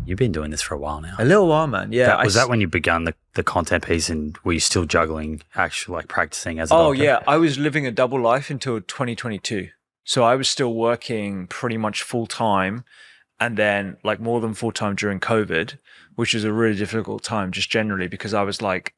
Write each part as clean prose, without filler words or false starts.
You've been doing this for a while now. A little while, man. Yeah. Was that when you begun the content piece, and were you still juggling actually like practicing as a doctor? doctor? Yeah. I was living a double life until 2022. So I was still working pretty much full time, and then like more than full time during COVID, which was a really difficult time just generally because I was like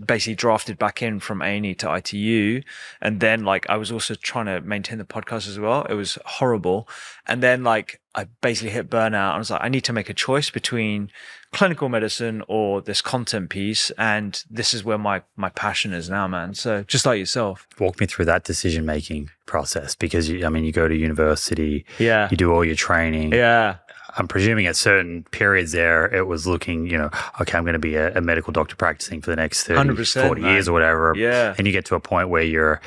basically drafted back in from A&E to ITU. And then like I was also trying to maintain the podcast as well. It was horrible. And then like I basically hit burnout. I was like, I need to make a choice between clinical medicine or this content piece. And this is where my passion is now, man. So just like yourself. Walk me through that decision-making process, because you go to university, yeah, you do all your training. Yeah. I'm presuming at certain periods there, it was looking, okay, I'm going to be a medical doctor practicing for the next 30, 40 years or whatever. Yeah. And you get to a point where you're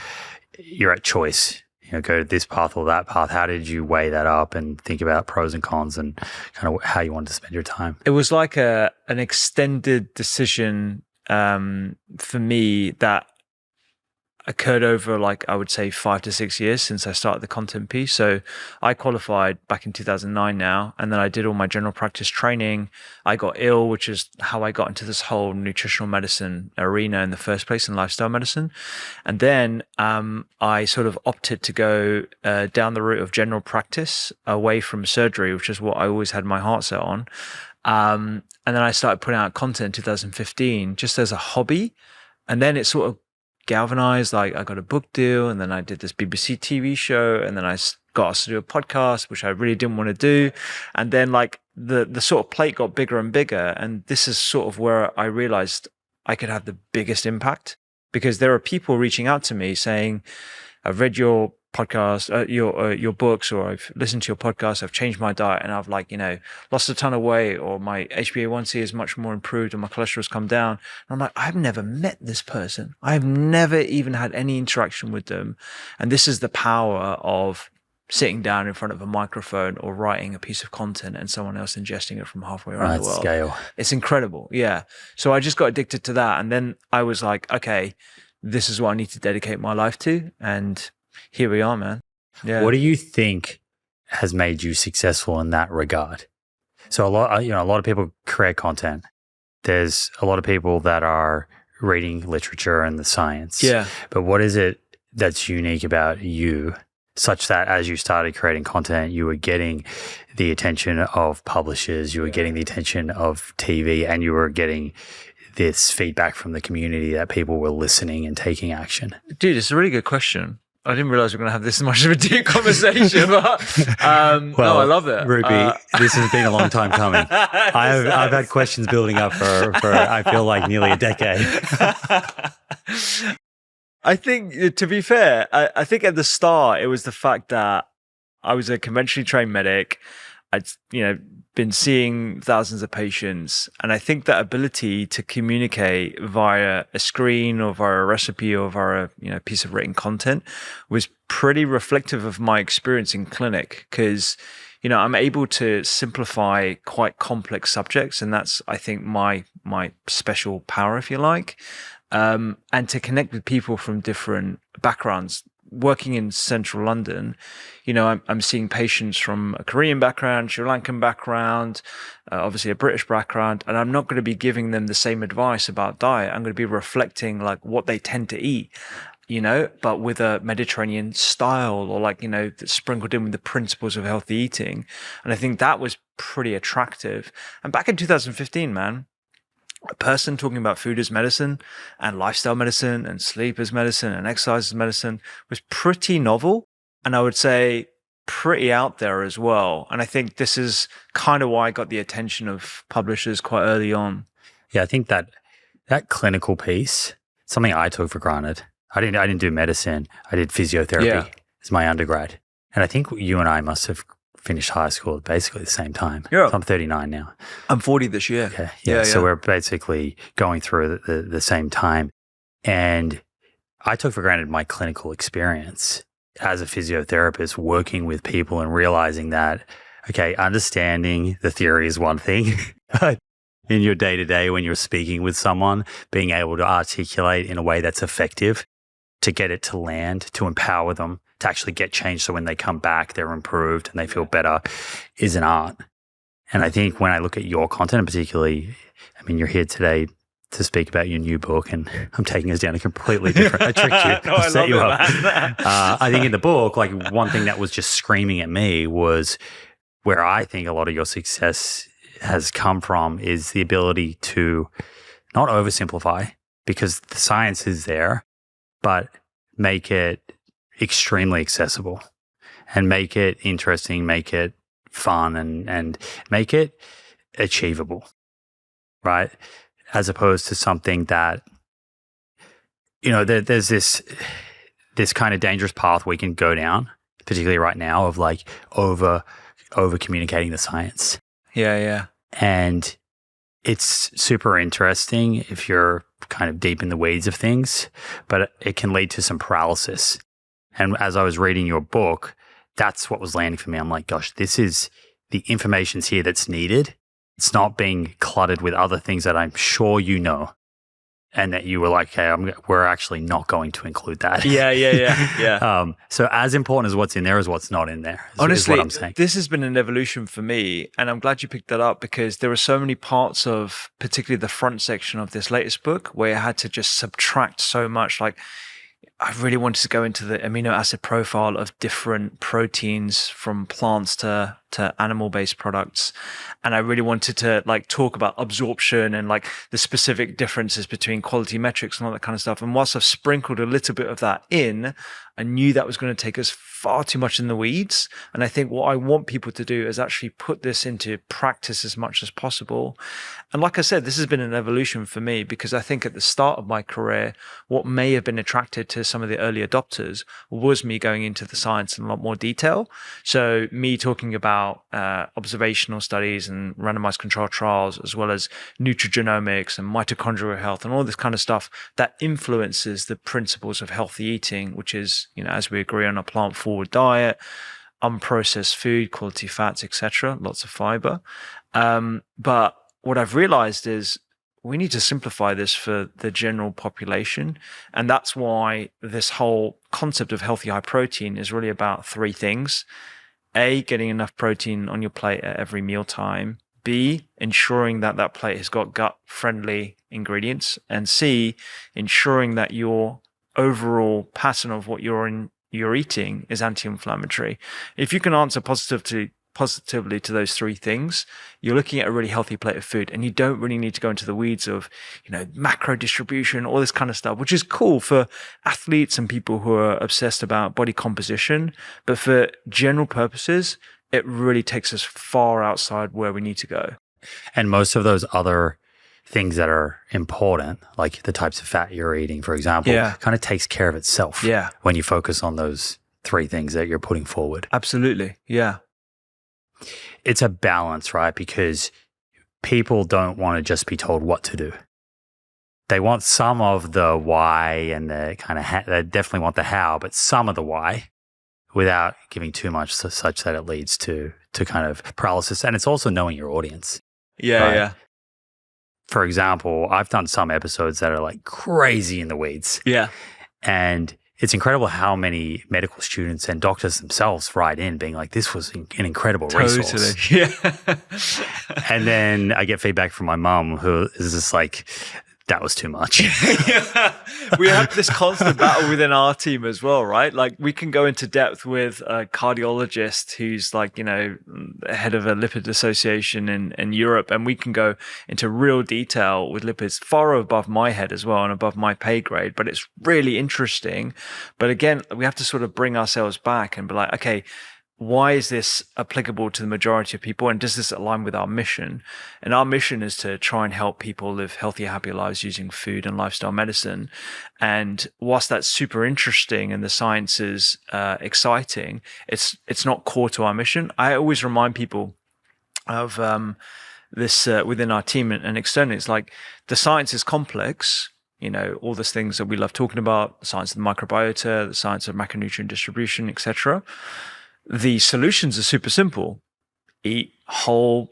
at choice, go this path or that path. How did you weigh that up and think about pros and cons and kind of how you wanted to spend your time? It was like an extended decision for me that occurred over like I would say 5 to 6 years since I started the content piece. So I qualified back in 2009 now, and then I did all my general practice training. I got ill, which is how I got into this whole nutritional medicine arena in the first place, and lifestyle medicine. And then I sort of opted to go down the route of general practice away from surgery, which is what I always had my heart set on. And then I started putting out content in 2015 just as a hobby. And then it sort of galvanized. Like I got a book deal, and then I did this BBC TV show, and then I got us to do a podcast, which I really didn't want to do. And then like the sort of plate got bigger and bigger. And this is sort of where I realized I could have the biggest impact, because there are people reaching out to me saying, I've read your podcast, your books, or I've listened to your podcast, I've changed my diet, and I've like, lost a ton of weight, or my HbA1c is much more improved, and my cholesterol's come down. And I'm like, I've never met this person. I've never even had any interaction with them. And this is the power of sitting down in front of a microphone or writing a piece of content and someone else ingesting it from halfway around the world. Scale. It's incredible. Yeah. So I just got addicted to that. And then I was like, okay, this is what I need to dedicate my life to. And here we are, man. Yeah. What do you think has made you successful in that regard? So a lot of people create content. There's a lot of people that are reading literature and the science. Yeah. But what is it that's unique about you, such that as you started creating content, you were getting the attention of publishers, you were getting the attention of TV, and you were getting this feedback from the community that people were listening and taking action? Dude, it's a really good question. I didn't realize we were going to have this much of a deep conversation, but no, I love it. Rupy, this has been a long time coming. I've had questions building up for I feel like nearly a decade. I think, to be fair, I think at the start, it was the fact that I was a conventionally trained medic. I'd, been seeing thousands of patients. And I think that ability to communicate via a screen or via a recipe or via a piece of written content was pretty reflective of my experience in clinic, because I'm able to simplify quite complex subjects, and that's, I think, my special power, if you like. And to connect with people from different backgrounds. Working in central London, I'm seeing patients from a Korean background, Sri Lankan background, obviously a British background, and I'm not going to be giving them the same advice about diet. I'm going to be reflecting like what they tend to eat, but with a Mediterranean style, or like, sprinkled in with the principles of healthy eating. And I think that was pretty attractive. And back in 2015, man, a person talking about food as medicine and lifestyle medicine and sleep as medicine and exercise as medicine was pretty novel. And I would say pretty out there as well. And I think this is kind of why I got the attention of publishers quite early on. Yeah, I think that clinical piece, something I took for granted. I didn't do medicine. I did physiotherapy as my undergrad. And I think you and I must have finished high school at basically the same time. Yeah. So I'm 39 now. I'm 40 this year. Okay. Yeah. So we're basically going through the same time. And I took for granted my clinical experience as a physiotherapist, working with people and realizing that, okay, understanding the theory is one thing. In your day-to-day, when you're speaking with someone, being able to articulate in a way that's effective, to get it to land, to empower them, to actually get change, so when they come back, they're improved and they feel better, is an art. And I think when I look at your content, and particularly, I mean, you're here today to speak about your new book, and I'm taking us down a completely different. I tricked you. No, I set love you it, up. man. I think in the book, like one thing that was just screaming at me was where I think a lot of your success has come from is the ability to not oversimplify, because the science is there, but make it extremely accessible and make it interesting, make it fun, and make it achievable, right? As opposed to something that, there's this kind of dangerous path we can go down, particularly right now, of like over communicating the science. Yeah. And it's super interesting if you're kind of deep in the weeds of things, but it can lead to some paralysis. And as I was reading your book, that's what was landing for me. I'm like, gosh, this is the information's here that's needed. It's not being cluttered with other things that I'm sure you know, and that you were like, hey, we're actually not going to include that. Yeah. So as important as what's in there is what's not in there. Honestly, is what I'm saying. This has been an evolution for me, and I'm glad you picked that up, because there are so many parts of particularly the front section of this latest book where I had to just subtract so much. Like, I really wanted to go into the amino acid profile of different proteins from plants to animal-based products. And I really wanted to like talk about absorption and like the specific differences between quality metrics and all that kind of stuff. And whilst I've sprinkled a little bit of that in, I knew that was going to take us far too much in the weeds. And I think what I want people to do is actually put this into practice as much as possible. And like I said, this has been an evolution for me, because I think at the start of my career, what may have been attracted to some of the early adopters was me going into the science in a lot more detail. So me talking about observational studies and randomized controlled trials, as well as nutrigenomics and mitochondrial health and all this kind of stuff that influences the principles of healthy eating, which is, as we agree on, a plant-forward diet, unprocessed food, quality fats, etc., lots of fiber. But what I've realized is we need to simplify this for the general population. And that's why this whole concept of healthy high protein is really about three things. A, getting enough protein on your plate at every mealtime. B, ensuring that that plate has got gut-friendly ingredients. And C, ensuring that your overall pattern of what you're eating is anti-inflammatory. If you can answer positively to those three things, you're looking at a really healthy plate of food, and you don't really need to go into the weeds of, macro distribution, all this kind of stuff, which is cool for athletes and people who are obsessed about body composition. But for general purposes, it really takes us far outside where we need to go. And most of those other things that are important, like the types of fat you're eating, for example, kind of takes care of itself when you focus on those three things that you're putting forward. Absolutely. Yeah. It's a balance, right? Because people don't want to just be told what to do. They want some of the why and the kind of they definitely want the how, but some of the why without giving too much, such that it leads to kind of paralysis. And it's also knowing your audience. Yeah. For example, I've done some episodes that are like crazy in the weeds. Yeah. And it's incredible how many medical students and doctors themselves write in being like, this was an incredible resource. Yeah. And then I get feedback from my mom, who is just like, that was too much. We have this constant battle within our team as well, right? Like, we can go into depth with a cardiologist who's like, head of a lipid association in Europe, and we can go into real detail with lipids far above my head as well and above my pay grade, but it's really interesting. But again, we have to sort of bring ourselves back and be like, okay, why is this applicable to the majority of people? And does this align with our mission? And our mission is to try and help people live healthier, happier lives using food and lifestyle medicine. And whilst that's super interesting and the science is exciting, it's not core to our mission. I always remind people of this within our team and externally. It's like the science is complex. All those things that we love talking about, the science of the microbiota, the science of macronutrient distribution, etc. The solutions are super simple. Eat whole,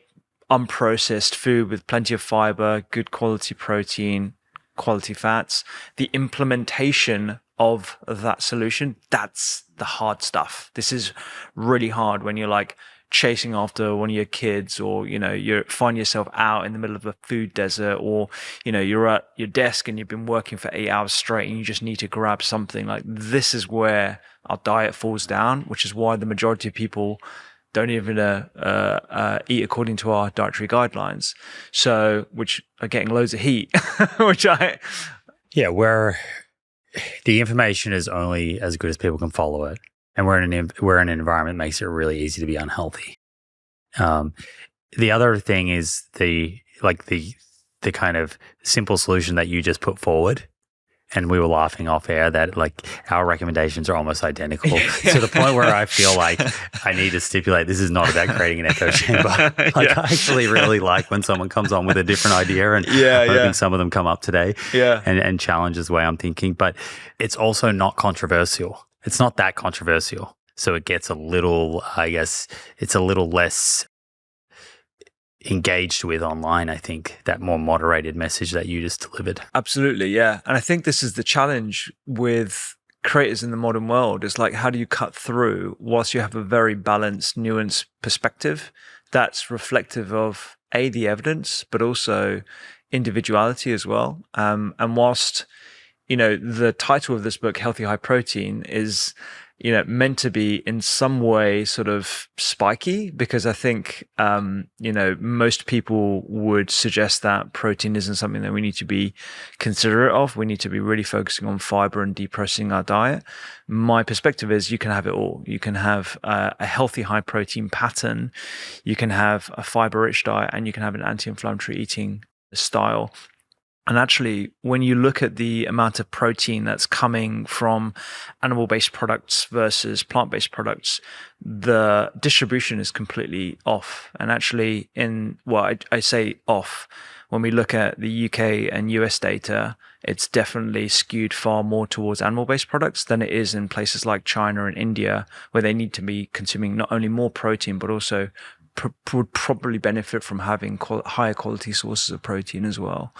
unprocessed food with plenty of fiber, good quality protein, quality fats. The implementation of that solution. That's the hard stuff. This is really hard when you're like chasing after one of your kids, or you find yourself out in the middle of a food desert, or you're at your desk and you've been working for 8 hours straight and you just need to grab something. Like, this is where our diet falls down, which is why the majority of people don't even eat according to our dietary guidelines, which are getting loads of heat. Where the information is only as good as people can follow it. And we're in an environment that makes it really easy to be unhealthy. The other thing is the kind of simple solution that you just put forward. And we were laughing off air that like our recommendations are almost identical to the point where I feel like I need to stipulate this is not about creating an echo chamber. I actually really like when someone comes on with a different idea, and I'm hoping some of them come up today and challenges the way I'm thinking. But it's also not controversial. It's not that controversial. So it gets a little, I guess, it's a little less engaged with online, I think, that more moderated message that you just delivered. Absolutely, yeah. And I think this is the challenge with creators in the modern world, is like, how do you cut through whilst you have a very balanced, nuanced perspective that's reflective of the evidence, but also individuality as well. And whilst, the title of this book, Healthy High Protein, is meant to be in some way sort of spiky, because I think, most people would suggest that protein isn't something that we need to be considerate of. We need to be really focusing on fiber and depressing our diet. My perspective is you can have it all. You can have a healthy high protein pattern. You can have a fiber rich diet, and you can have an anti-inflammatory eating style. And actually, when you look at the amount of protein that's coming from animal-based products versus plant-based products, the distribution is completely off. And actually, I say off. When we look at the UK and US data, it's definitely skewed far more towards animal-based products than it is in places like China and India, where they need to be consuming not only more protein, but also would probably benefit from having higher quality sources of protein as well.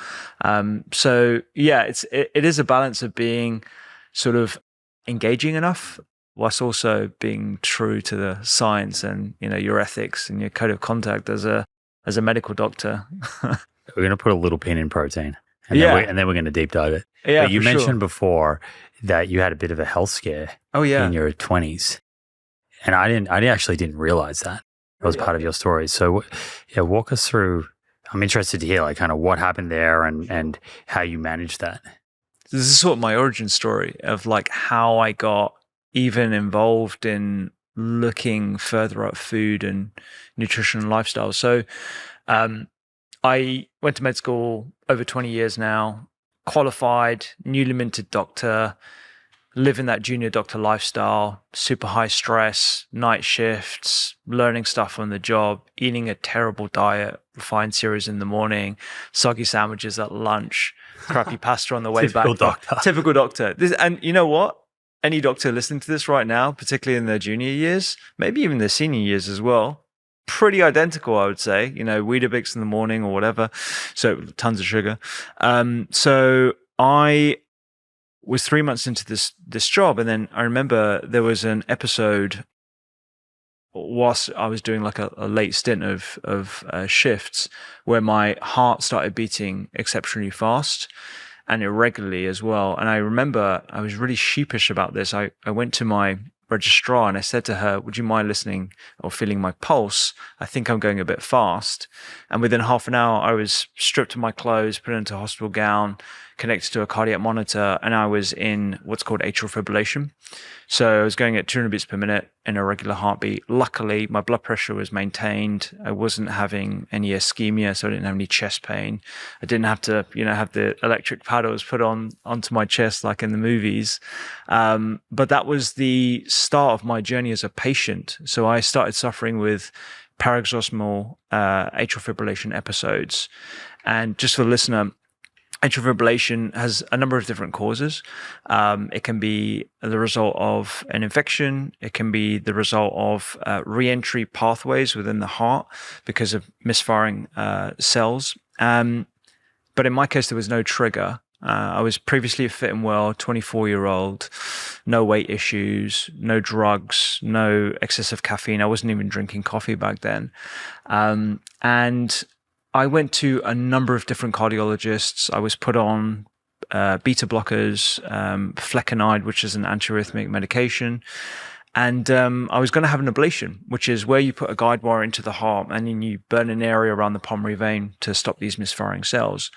It is a balance of being sort of engaging enough whilst also being true to the science and your ethics and your code of conduct as a medical doctor. We're going to put a little pin in protein, and then we're going to deep dive it. Yeah, but you mentioned before that you had a bit of a health scare. in your 20s, and I didn't realize that. It was part of your story. So, walk us through. I'm interested to hear like kind of what happened there and how you managed that. This is sort of my origin story of like how I got even involved in looking further at food and nutrition and lifestyle. So, I went to med school over 20 years now, qualified, newly minted doctor, living that junior doctor lifestyle, super high stress, night shifts, learning stuff on the job, eating a terrible diet, refined cereals in the morning, soggy sandwiches at lunch, crappy pasta on the way back. Typical doctor. And you know what? Any doctor listening to this right now, particularly in their junior years, maybe even their senior years as well, pretty identical, I would say. Weetabix in the morning or whatever. So tons of sugar. So I was 3 months into this job, and then I remember there was an episode whilst I was doing like a late stint of shifts where my heart started beating exceptionally fast and irregularly as well. And I remember I was really sheepish about this. I went to my registrar and I said to her, "Would you mind listening or feeling my pulse? I think I'm going a bit fast." And within half an hour, I was stripped of my clothes, put into a hospital gown, connected to a cardiac monitor, and I was in what's called atrial fibrillation. So I was going at 200 beats per minute in a regular heartbeat. Luckily, my blood pressure was maintained. I wasn't having any ischemia, so I didn't have any chest pain. I didn't have to, have the electric paddles put onto my chest like in the movies. But that was the start of my journey as a patient. So I started suffering with paroxysmal atrial fibrillation episodes. And just for the listener, atrial fibrillation has a number of different causes. It can be the result of an infection. It can be the result of re-entry pathways within the heart because of misfiring cells. But in my case, there was no trigger. I was previously a fit and well 24-year-old, no weight issues, no drugs, no excessive caffeine. I wasn't even drinking coffee back then. And I went to a number of different cardiologists. I was put on beta blockers, flecainide, which is an antiarrhythmic medication. And I was going to have an ablation, which is where you put a guide wire into the heart and then you burn an area around the pulmonary vein to stop these misfiring cells.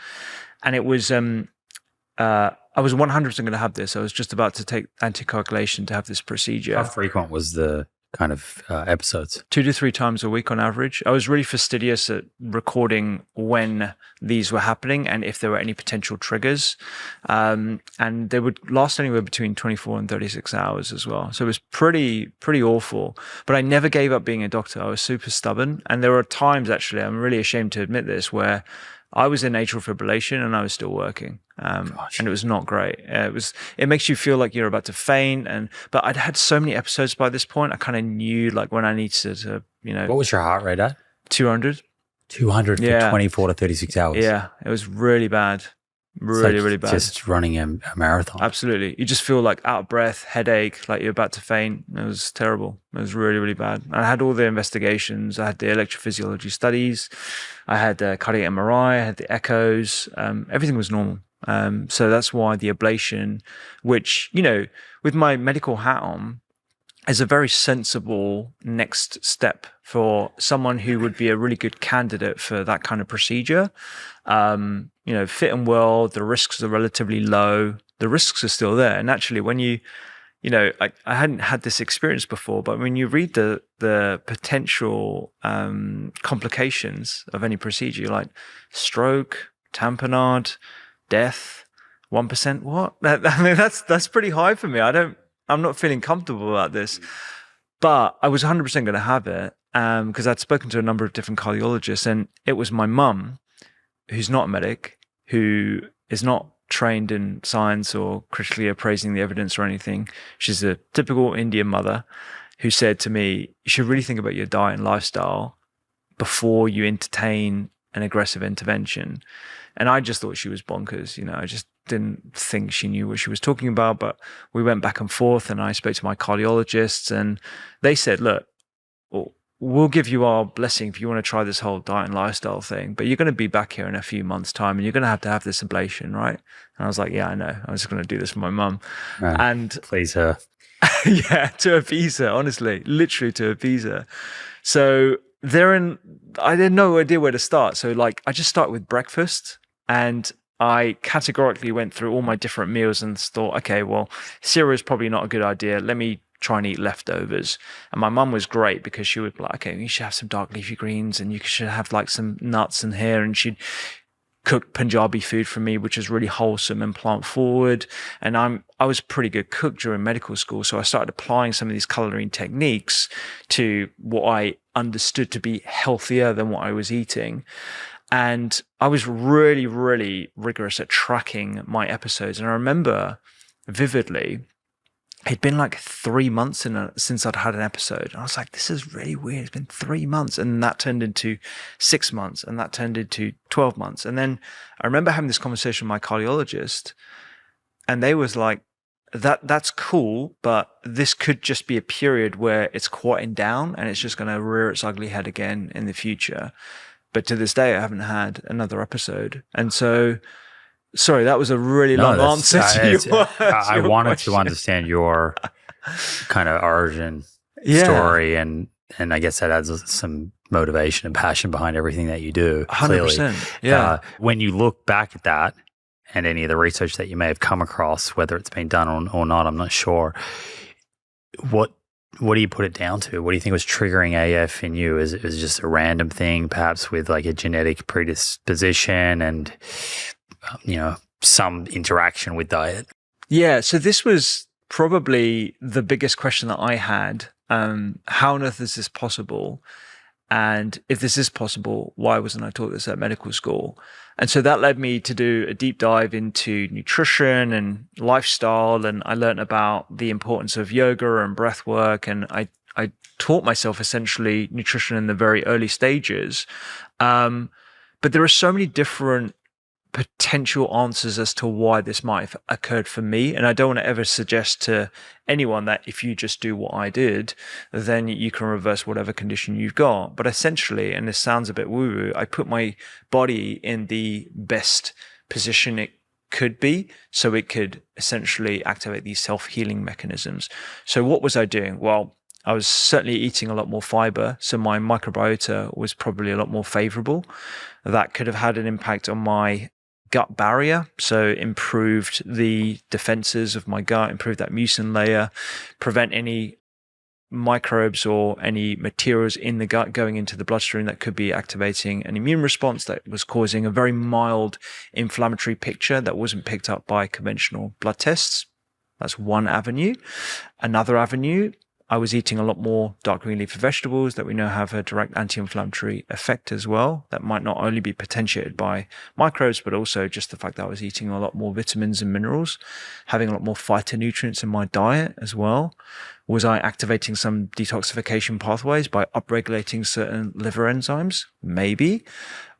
And it was, I was 100% going to have this. I was just about to take anticoagulation to have this procedure. How frequent was the kind of episodes? 2 to 3 times a week on average. I was really fastidious at recording when these were happening and if there were any potential triggers. And they would last anywhere between 24 and 36 hours as well. So it was pretty awful. But I never gave up being a doctor. I was super stubborn. And there were times, actually, I'm really ashamed to admit this, where I was in atrial fibrillation and I was still working. And it was not great. It makes you feel like you're about to faint. But I'd had so many episodes by this point. I kind of knew like when I needed to, What was your heart rate at? 200. 200 for 24 to 36 hours. Yeah, it was really bad. Really bad. Just running a marathon. Absolutely. You just feel like out of breath, headache, like you're about to faint. It was terrible. It was really bad. I had all the investigations. I had the electrophysiology studies. I had the cardiac MRI. I had the echoes. Everything was normal. So that's why the ablation, which, with my medical hat on, is a very sensible next step for someone who would be a really good candidate for that kind of procedure. Fit and well, the risks are relatively low. The risks are still there. And actually, when I hadn't had this experience before, but when you read the potential complications of any procedure, like stroke, tamponade, death, 1%, what? I mean, that's pretty high for me. I'm not feeling comfortable about this, but I was 100% going to have it because I'd spoken to a number of different cardiologists, and it was my mum, who's not a medic, who is not trained in science or critically appraising the evidence or anything. She's a typical Indian mother who said to me, you should really think about your diet and lifestyle before you entertain an aggressive intervention. And I just thought she was bonkers. I just didn't think she knew what she was talking about. But we went back and forth, and I spoke to my cardiologists, and they said, look, we'll give you our blessing if you want to try this whole diet and lifestyle thing, but you're going to be back here in a few months' time and you're going to have this ablation, right? And I was like, yeah, I know. I was just going to do this for my mum. And please her. Yeah, to appease her, honestly, literally to appease her. So I had no idea where to start. So I just started with breakfast, and I categorically went through all my different meals and thought, okay, well, cereal is probably not a good idea. Let me try and eat leftovers. And my mum was great because she would be like, okay, you should have some dark leafy greens and you should have like some nuts in here. And she'd cook Punjabi food for me, which is really wholesome and plant forward. And I was a pretty good cook during medical school. So I started applying some of these coloring techniques to what I understood to be healthier than what I was eating. And I was really, really rigorous at tracking my episodes. And I remember vividly, it'd been like 3 months since I'd had an episode. And I was like, this is really weird. It's been 3 months. And that turned into 6 months. And that turned into 12 months. And then I remember having this conversation with my cardiologist. And they was like, that's cool, but this could just be a period where it's quieting down and it's just going to rear its ugly head again in the future. But to this day, I haven't had another episode. And so... Sorry, that was a really long answer to your I wanted to understand your kind of origin story, and I guess that adds some motivation and passion behind everything that you do. 100%. Yeah. When you look back at that and any of the research that you may have come across, whether it's been done or not, I'm not sure. What do you put it down to? What do you think was triggering AF in you? Is it just a random thing, perhaps with like a genetic predisposition and some interaction with diet? Yeah. So this was probably the biggest question that I had. How on earth is this possible? And if this is possible, why wasn't I taught this at medical school? And so that led me to do a deep dive into nutrition and lifestyle. And I learned about the importance of yoga and breath work. And I taught myself essentially nutrition in the very early stages. But there are so many different potential answers as to why this might have occurred for me. And I don't want to ever suggest to anyone that if you just do what I did, then you can reverse whatever condition you've got. But essentially, and this sounds a bit woo-woo, I put my body in the best position it could be, so it could essentially activate these self-healing mechanisms. So what was I doing? Well, I was certainly eating a lot more fiber, so my microbiota was probably a lot more favorable. That could have had an impact on my gut barrier, so improved the defenses of my gut, improved that mucin layer, prevent any microbes or any materials in the gut going into the bloodstream that could be activating an immune response that was causing a very mild inflammatory picture that wasn't picked up by conventional blood tests. That's one avenue. Another avenue, I was eating a lot more dark green leafy vegetables that we know have a direct anti-inflammatory effect as well. That might not only be potentiated by microbes, but also just the fact that I was eating a lot more vitamins and minerals, having a lot more phytonutrients in my diet as well. Was I activating some detoxification pathways by upregulating certain liver enzymes? Maybe.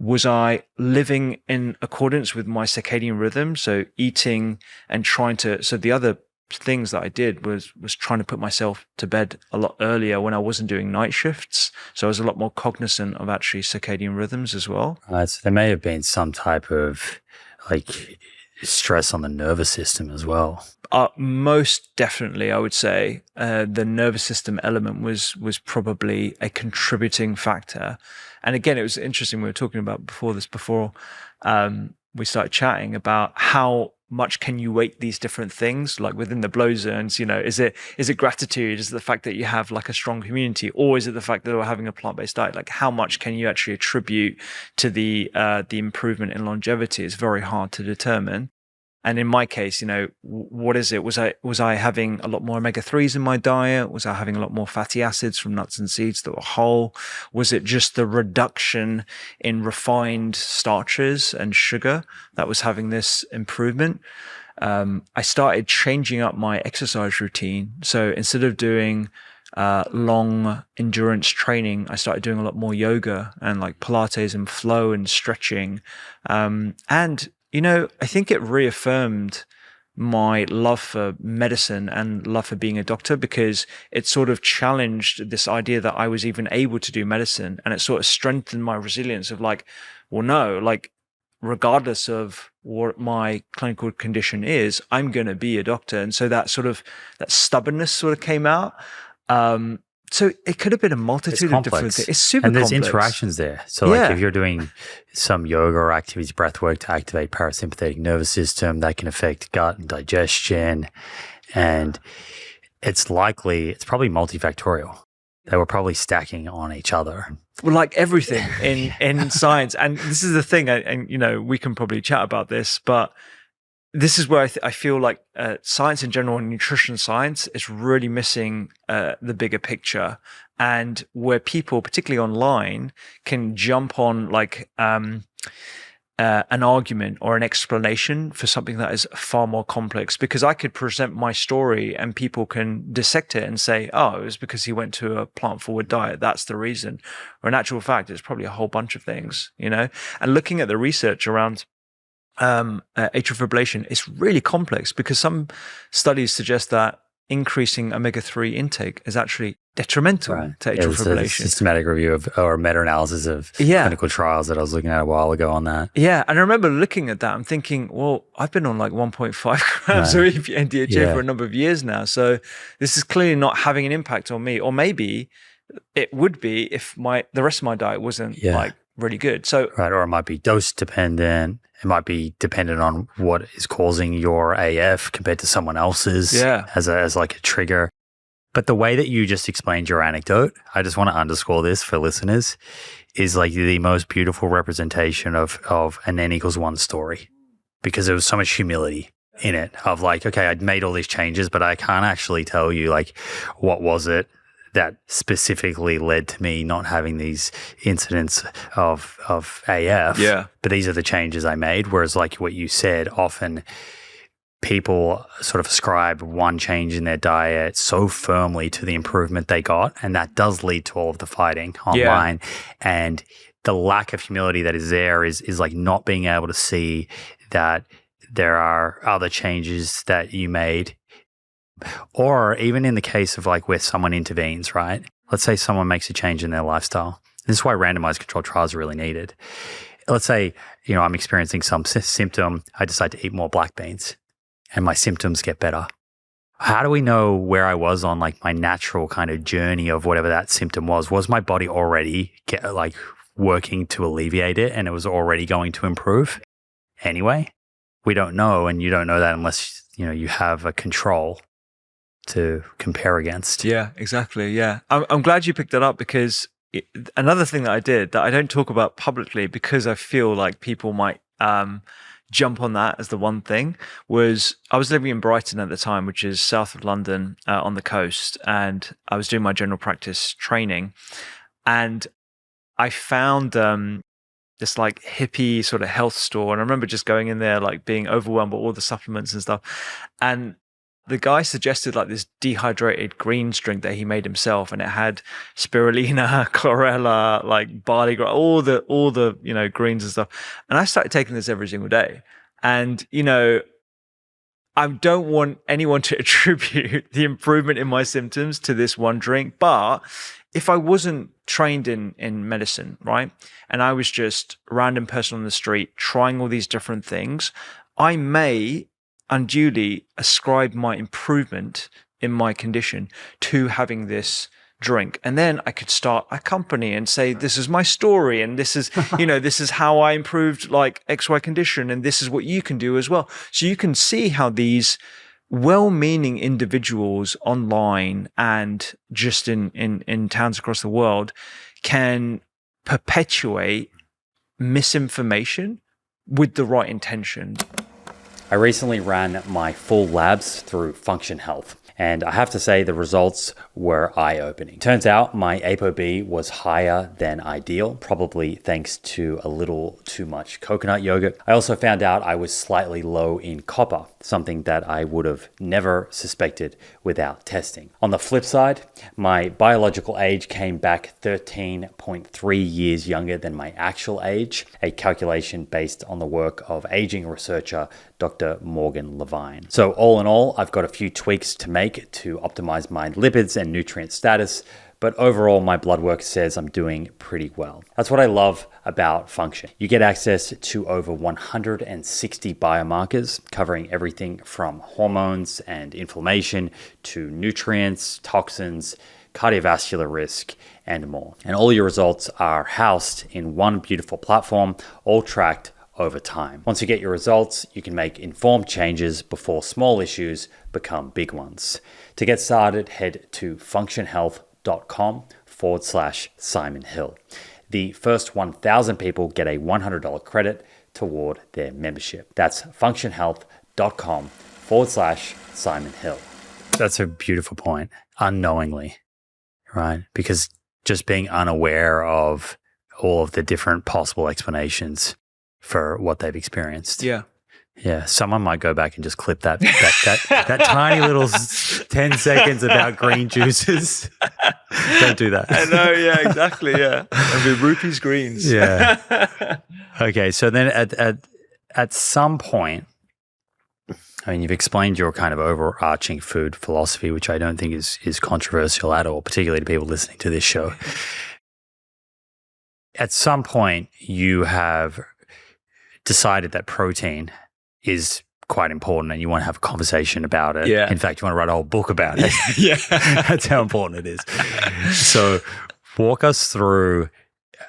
Was I living in accordance with my circadian rhythm? So eating and trying to, so the other things that I did was trying to put myself to bed a lot earlier when I wasn't doing night shifts. So I was a lot more cognizant of actually circadian rhythms as well. So there may have been some type of like stress on the nervous system as well. Most definitely, I would say the nervous system element was probably a contributing factor. And again, it was interesting. We were talking about before we started chatting about how much can you weight these different things, like within the blow zones, is it gratitude? Is it the fact that you have like a strong community, or is it the fact that we're having a plant-based diet? Like how much can you actually attribute to the improvement in longevity? It's very hard to determine. And in my case, what is it? Was I having a lot more omega-3s in my diet? Was I having a lot more fatty acids from nuts and seeds that were whole? Was it just the reduction in refined starches and sugar that was having this improvement? I started changing up my exercise routine. So instead of doing long endurance training, I started doing a lot more yoga and like Pilates and flow and stretching. I think it reaffirmed my love for medicine and love for being a doctor, because it sort of challenged this idea that I was even able to do medicine, and it sort of strengthened my resilience of like, well, no, like regardless of what my clinical condition is, I'm going to be a doctor. And so that stubbornness sort of came out. So it could have been a multitude of different things. It's super complex. And there's interactions there. So like if you're doing some yoga or activities, breath work to activate parasympathetic nervous system, that can affect gut and digestion. And it's probably multifactorial. They were probably stacking on each other. Well, like everything in science. And this is the thing, and we can probably chat about this, but this is where I feel like science in general and nutrition science is really missing the bigger picture, and where people, particularly online, can jump on like an argument or an explanation for something that is far more complex. Because I could present my story and people can dissect it and say, oh, it was because he went to a plant-forward diet. That's the reason. Or in actual fact, it's probably a whole bunch of things, And looking at the research around atrial fibrillation is really complex, because some studies suggest that increasing omega-3 intake is actually detrimental to atrial fibrillation. A systematic review or meta-analysis of clinical trials that I was looking at a while ago on that. Yeah, and I remember looking at that and thinking, well, I've been on like 1.5 grams of NDHA for a number of years now, so this is clearly not having an impact on me. Or maybe it would be if the rest of my diet wasn't like really good. So or it might be dose dependent. It might be dependent on what is causing your AF compared to someone else's as like a trigger. But the way that you just explained your anecdote, I just want to underscore this for listeners, is like the most beautiful representation of an N equals 1 story, because there was so much humility in it of like, okay, I'd made all these changes, but I can't actually tell you like what was it that specifically led to me not having these incidents of AF. Yeah. But these are the changes I made. Whereas like what you said, often people sort of ascribe one change in their diet so firmly to the improvement they got. And that does lead to all of the fighting online. And the lack of humility that is there is like not being able to see that there are other changes that you made. Or even in the case of like where someone intervenes, right? Let's say someone makes a change in their lifestyle. This is why randomized controlled trials are really needed. Let's say, I'm experiencing some symptom. I decide to eat more black beans and my symptoms get better. How do we know where I was on like my natural kind of journey of whatever that symptom was? Was my body already working to alleviate it and it was already going to improve anyway? We don't know. And you don't know that unless, you have a control to compare against. Yeah, exactly. Yeah. I'm glad you picked that up because another thing that I did that I don't talk about publicly because I feel like people might jump on that as the one thing was I was living in Brighton at the time, which is south of London on the coast. And I was doing my general practice training and I found this like hippie sort of health store. And I remember just going in there, like being overwhelmed by all the supplements and stuff. And the guy suggested like this dehydrated greens drink that he made himself, and it had spirulina, chlorella, like barley, all the greens and stuff. And I started taking this every single day. And I don't want anyone to attribute the improvement in my symptoms to this one drink, but if I wasn't trained in medicine, right, and I was just a random person on the street trying all these different things, I may unduly ascribe my improvement in my condition to having this drink. And then I could start a company and say, this is my story. And this is, this is how I improved like XY condition. And this is what you can do as well. So you can see how these well-meaning individuals online and just in towns across the world can perpetuate misinformation with the right intention. I recently ran my full labs through Function Health, and I have to say the results were eye-opening. Turns out my ApoB was higher than ideal, probably thanks to a little too much coconut yogurt. I also found out I was slightly low in copper, something that I would have never suspected without testing. On the flip side, my biological age came back 13.3 years younger than my actual age, a calculation based on the work of aging researcher Dr. Morgan Levine. So all in all, I've got a few tweaks to make to optimize my lipids and nutrient status, but overall my blood work says I'm doing pretty well. That's what I love about Function. You get access to over 160 biomarkers covering everything from hormones and inflammation to nutrients, toxins, cardiovascular risk, and more. And all your results are housed in one beautiful platform, all tracked over time. Once you get your results, you can make informed changes before small issues become big ones. To get started, head to functionhealth.com/Simon Hill. The first 1,000 people get a $100 credit toward their membership. That's functionhealth.com/Simon Hill. That's a beautiful point. Unknowingly, right? Because just being unaware of all of the different possible explanations for what they've experienced. Yeah. Yeah. Someone might go back and just clip that tiny little 10 seconds about green juices. Don't do that. I know. Yeah, exactly. Yeah. And with Rupy's greens. Yeah. Okay. So then at some point, I mean, you've explained your kind of overarching food philosophy, which I don't think is controversial at all, particularly to people listening to this show. At some point, you have decided that protein is quite important and you want to have a conversation about it. Yeah. In fact, you want to write a whole book about it. Yeah. That's how important it is. So walk us through,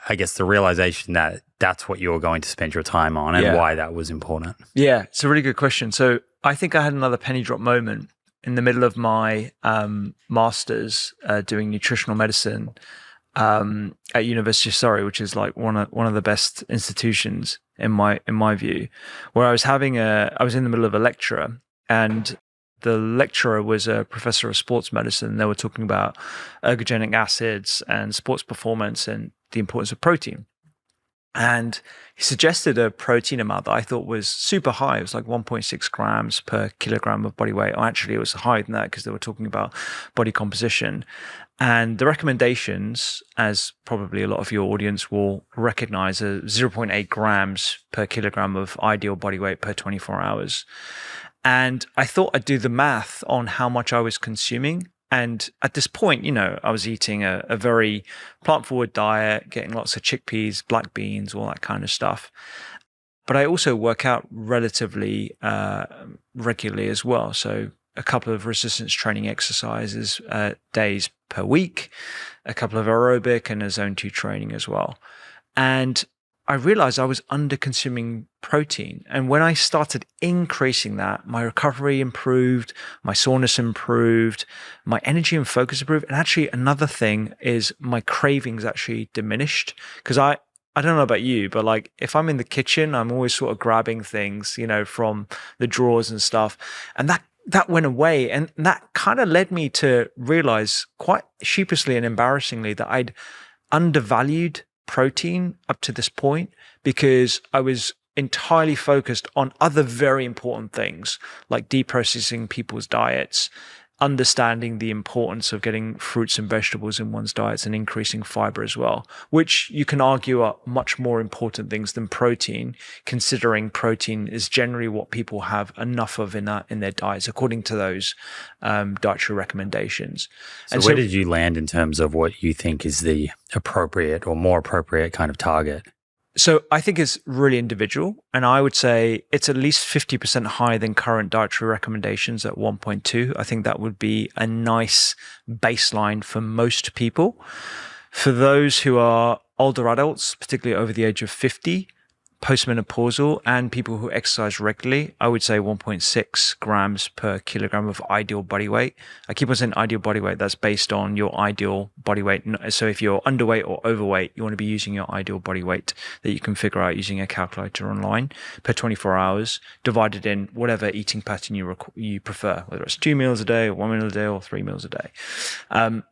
I guess, the realization that that's what you're going to spend your time on and why that was important. Yeah, it's a really good question. So I think I had another penny drop moment in the middle of my master's doing nutritional medicine at University of Surrey, which is like one of the best institutions in my view, where I was in the middle of a lecture, and the lecturer was a professor of sports medicine. They were talking about ergogenic acids and sports performance and the importance of protein. And he suggested a protein amount that I thought was super high. It was like 1.6 grams per kilogram of body weight. Or actually, it was higher than that because they were talking about body composition. And the recommendations, as probably a lot of your audience will recognize, are 0.8 grams per kilogram of ideal body weight per 24 hours. And I thought I'd do the math on how much I was consuming. And at this point, I was eating a very plant-forward diet, getting lots of chickpeas, black beans, all that kind of stuff. But I also work out relatively regularly as well. So a couple of resistance training exercises days per week, a couple of aerobic and a zone 2 training as well. And I realized I was under consuming protein. And when I started increasing that, my recovery improved, my soreness improved, my energy and focus improved. And actually another thing is my cravings actually diminished, because I don't know about you, but like if I'm in the kitchen, I'm always sort of grabbing things, from the drawers and stuff. And that went away. And that kind of led me to realize quite sheepishly and embarrassingly that I'd undervalued protein up to this point, because I was entirely focused on other very important things like deprocessing people's diets, understanding the importance of getting fruits and vegetables in one's diets, and increasing fiber as well, which you can argue are much more important things than protein, considering protein is generally what people have enough of in their diets, according to those dietary recommendations. So where did you land in terms of what you think is the appropriate or more appropriate kind of target? So I think it's really individual, and I would say it's at least 50% higher than current dietary recommendations at 1.2. I think that would be a nice baseline for most people. For those who are older adults, particularly over the age of 50, postmenopausal, and people who exercise regularly, I would say 1.6 grams per kilogram of ideal body weight. I keep on saying ideal body weight. That's based on your ideal body weight. So if you're underweight or overweight, you want to be using your ideal body weight that you can figure out using a calculator online per 24 hours, divided in whatever eating pattern you prefer, whether it's 2 meals a day, or 1 meal a day, or 3 meals a day.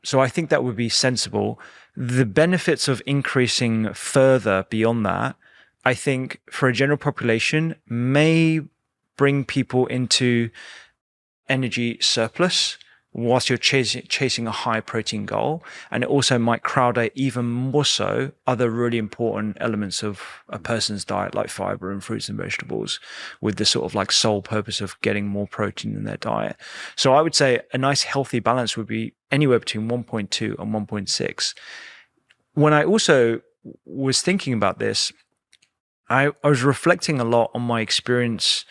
So I think that would be sensible. The benefits of increasing further beyond that, I think for a general population, may bring people into energy surplus whilst you're chasing a high protein goal. And it also might crowd out even more so other really important elements of a person's diet, like fiber and fruits and vegetables, with the sort of like sole purpose of getting more protein in their diet. So I would say a nice healthy balance would be anywhere between 1.2 and 1.6. When I also was thinking about this, I was reflecting a lot on my experience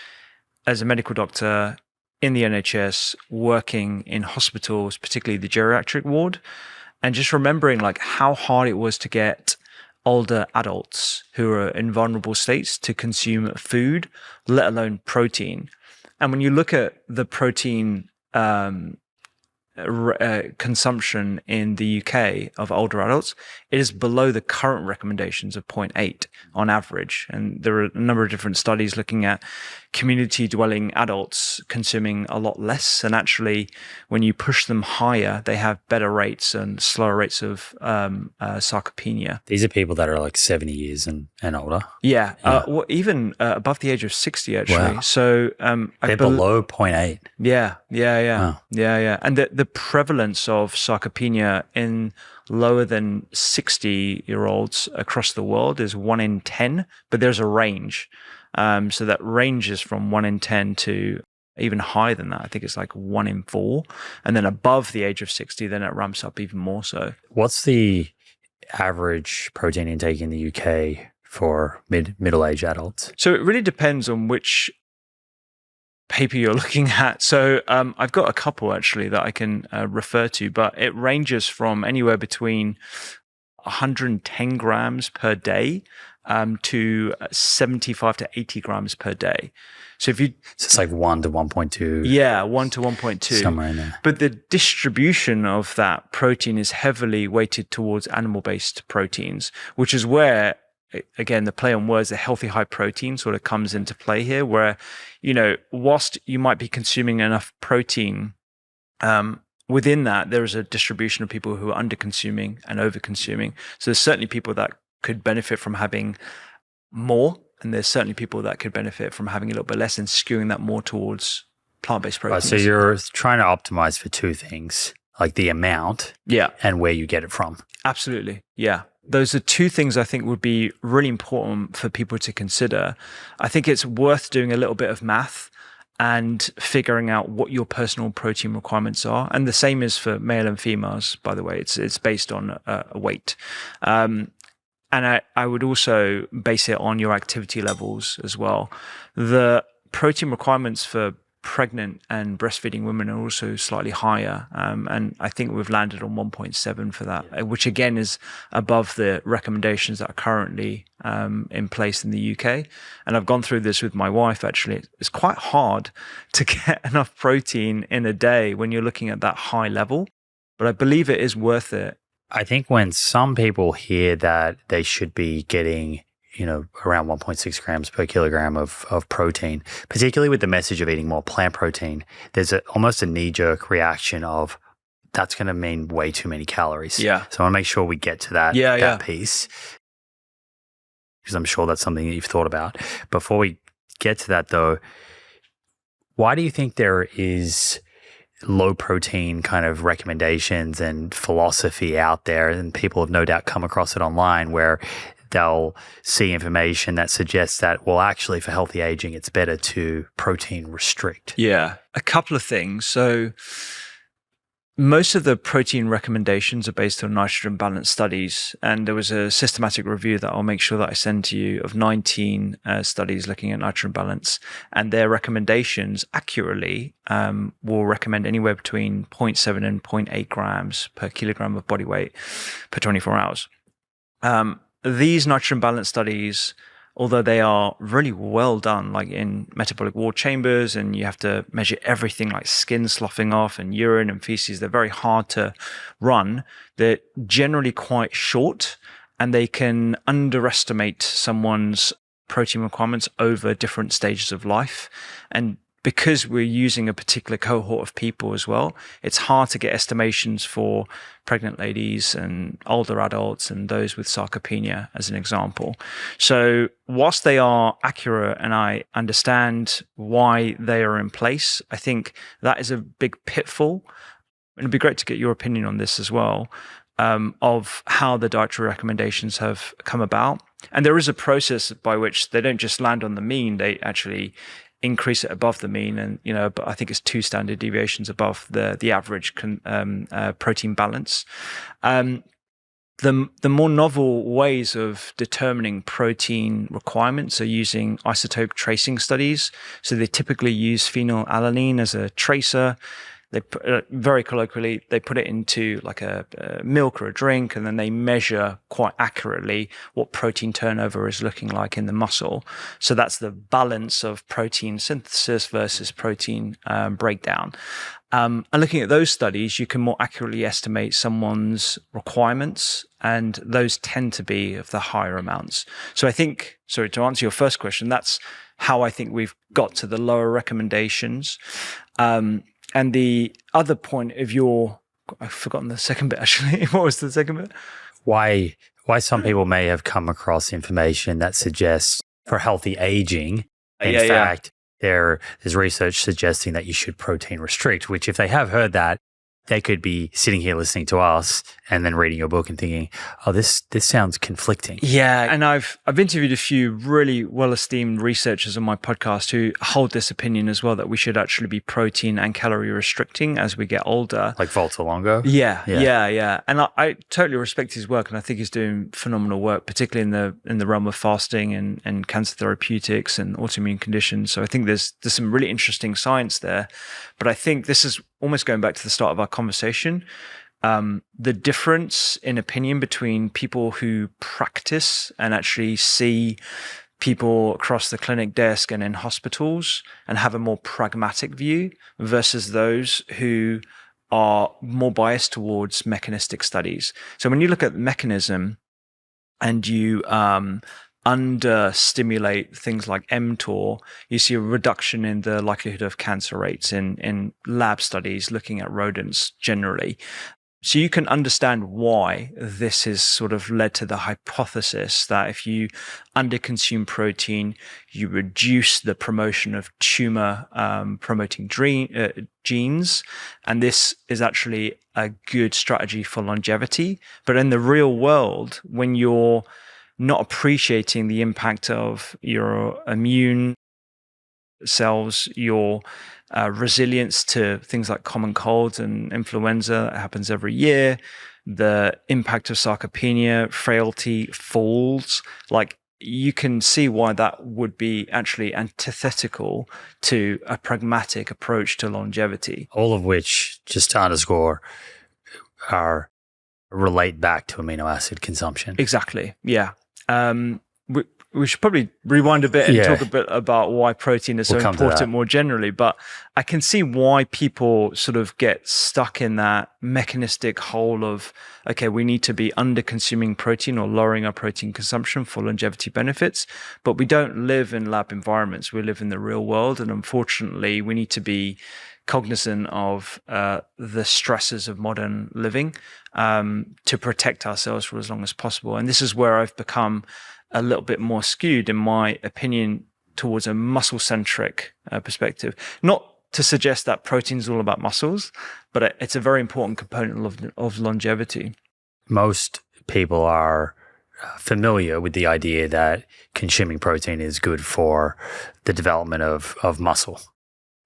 as a medical doctor in the NHS, working in hospitals, particularly the geriatric ward, and just remembering like how hard it was to get older adults who are in vulnerable states to consume food, let alone protein. And when you look at the protein consumption in the UK of older adults, it is below the current recommendations of 0.8 on average. And there are a number of different studies looking at community dwelling adults consuming a lot less. And actually, when you push them higher, they have better rates and slower rates of sarcopenia. These are people that are like 70 years and older. Yeah. Well, even above the age of 60, actually. Wow. So they're below 0.8. Yeah. Wow. Yeah. And the prevalence of sarcopenia in lower than 60-year-olds across the world is 1 in 10, but there's a range. So that ranges from 1 in 10 to even higher than that. I think it's like 1 in 4. And then above the age of 60, then it ramps up even more so. What's the average protein intake in the UK for middle-aged adults? So it really depends on which paper you're looking at. So I've got a couple actually that I can refer to, but it ranges from anywhere between 110 grams per day to 75 to 80 grams per day. So so it's like 1 to 1.2. Yeah, 1 to 1.2. Somewhere in there. But the distribution of that protein is heavily weighted towards animal-based proteins, which is where, again, the play on words, the healthy high protein sort of comes into play here, where, whilst you might be consuming enough protein, within that, there is a distribution of people who are under consuming and over consuming. So there's certainly people that could benefit from having more. And there's certainly people that could benefit from having a little bit less and skewing that more towards plant-based proteins. So you're trying to optimize for two things, like the amount and where you get it from. Absolutely. Yeah. Those are two things I think would be really important for people to consider. I think it's worth doing a little bit of math and figuring out what your personal protein requirements are. And the same is for male and females, by the way. It's based on a weight. And I would also base it on your activity levels as well. The protein requirements for pregnant and breastfeeding women are also slightly higher. And I think we've landed on 1.7 for that, which again is above the recommendations that are currently in place in the UK. And I've gone through this with my wife, actually. It's quite hard to get enough protein in a day when you're looking at that high level, but I believe it is worth it. I think when some people hear that they should be getting around 1.6 grams per kilogram of protein, particularly with the message of eating more plant protein, there's almost a knee-jerk reaction of that's going to mean way too many calories. Yeah. So I want to make sure we get to that piece, because I'm sure that's something that you've thought about. Before we get to that, though, why do you think there is low protein kind of recommendations and philosophy out there, and people have no doubt come across it online, where they'll see information that suggests that, well, actually for healthy aging, it's better to protein restrict? Yeah, a couple of things. So most of the protein recommendations are based on nitrogen balance studies. And there was a systematic review that I'll make sure that I send to you of 19 studies looking at nitrogen balance. And their recommendations accurately will recommend anywhere between 0.7 and 0.8 grams per kilogram of body weight per 24 hours. These nitrogen balance studies, although they are really well done, like in metabolic wall chambers, and you have to measure everything like skin sloughing off and urine and feces, they're very hard to run. They're generally quite short, and they can underestimate someone's protein requirements over different stages of life. And because we're using a particular cohort of people as well, it's hard to get estimations for pregnant ladies and older adults and those with sarcopenia, as an example. So whilst they are accurate and I understand why they are in place, I think that is a big pitfall. And it'd be great to get your opinion on this as well, of how the dietary recommendations have come about. And there is a process by which they don't just land on the mean, they actually increase it above the mean, and but I think it's 2 standard deviations above the average protein balance. The more novel ways of determining protein requirements are using isotope tracing studies. So they typically use phenylalanine as a tracer. They very colloquially, they put it into like a milk or a drink, and then they measure quite accurately what protein turnover is looking like in the muscle. So that's the balance of protein synthesis versus protein breakdown. And looking at those studies, you can more accurately estimate someone's requirements, and those tend to be of the higher amounts. So I think, sorry, to answer your first question, that's how I think we've got to the lower recommendations. And the other point of I've forgotten the second bit, actually. What was the second bit? Why some people may have come across information that suggests for healthy aging, in fact, there's research suggesting that you should protein restrict, which if they have heard that, they could be sitting here listening to us and then reading your book and thinking, oh, this sounds conflicting. Yeah. And I've interviewed a few really well-esteemed researchers on my podcast who hold this opinion as well, that we should actually be protein and calorie restricting as we get older. Like Volta Longo? Yeah. And I totally respect his work, and I think he's doing phenomenal work, particularly in the realm of fasting and cancer therapeutics and autoimmune conditions. So I think there's some really interesting science there. But I think this is almost going back to the start of our conversation. The difference in opinion between people who practice and actually see people across the clinic desk and in hospitals and have a more pragmatic view versus those who are more biased towards mechanistic studies. So when you look at the mechanism and you under-stimulate things like mTOR, you see a reduction in the likelihood of cancer rates in lab studies looking at rodents generally. So you can understand why this has sort of led to the hypothesis that if you underconsume protein, you reduce the promotion of tumor promoting genes. And this is actually a good strategy for longevity. But in the real world, when you're not appreciating the impact of your immune cells, your resilience to things like common colds and influenza that happens every year, the impact of sarcopenia, frailty, falls, like you can see why that would be actually antithetical to a pragmatic approach to longevity. All of which, just to underscore, are relate back to amino acid consumption. Exactly. Yeah. We should probably rewind a bit and talk a bit about why protein is so important more generally. But I can see why people sort of get stuck in that mechanistic hole of, okay, we need to be under consuming protein or lowering our protein consumption for longevity benefits. But we don't live in lab environments. We live in the real world. And unfortunately, we need to be cognizant of the stresses of modern living to protect ourselves for as long as possible. And this is where I've become a little bit more skewed, in my opinion, towards a muscle-centric perspective. Not to suggest that protein is all about muscles, but it's a very important component of longevity. Most people are familiar with the idea that consuming protein is good for the development of muscle.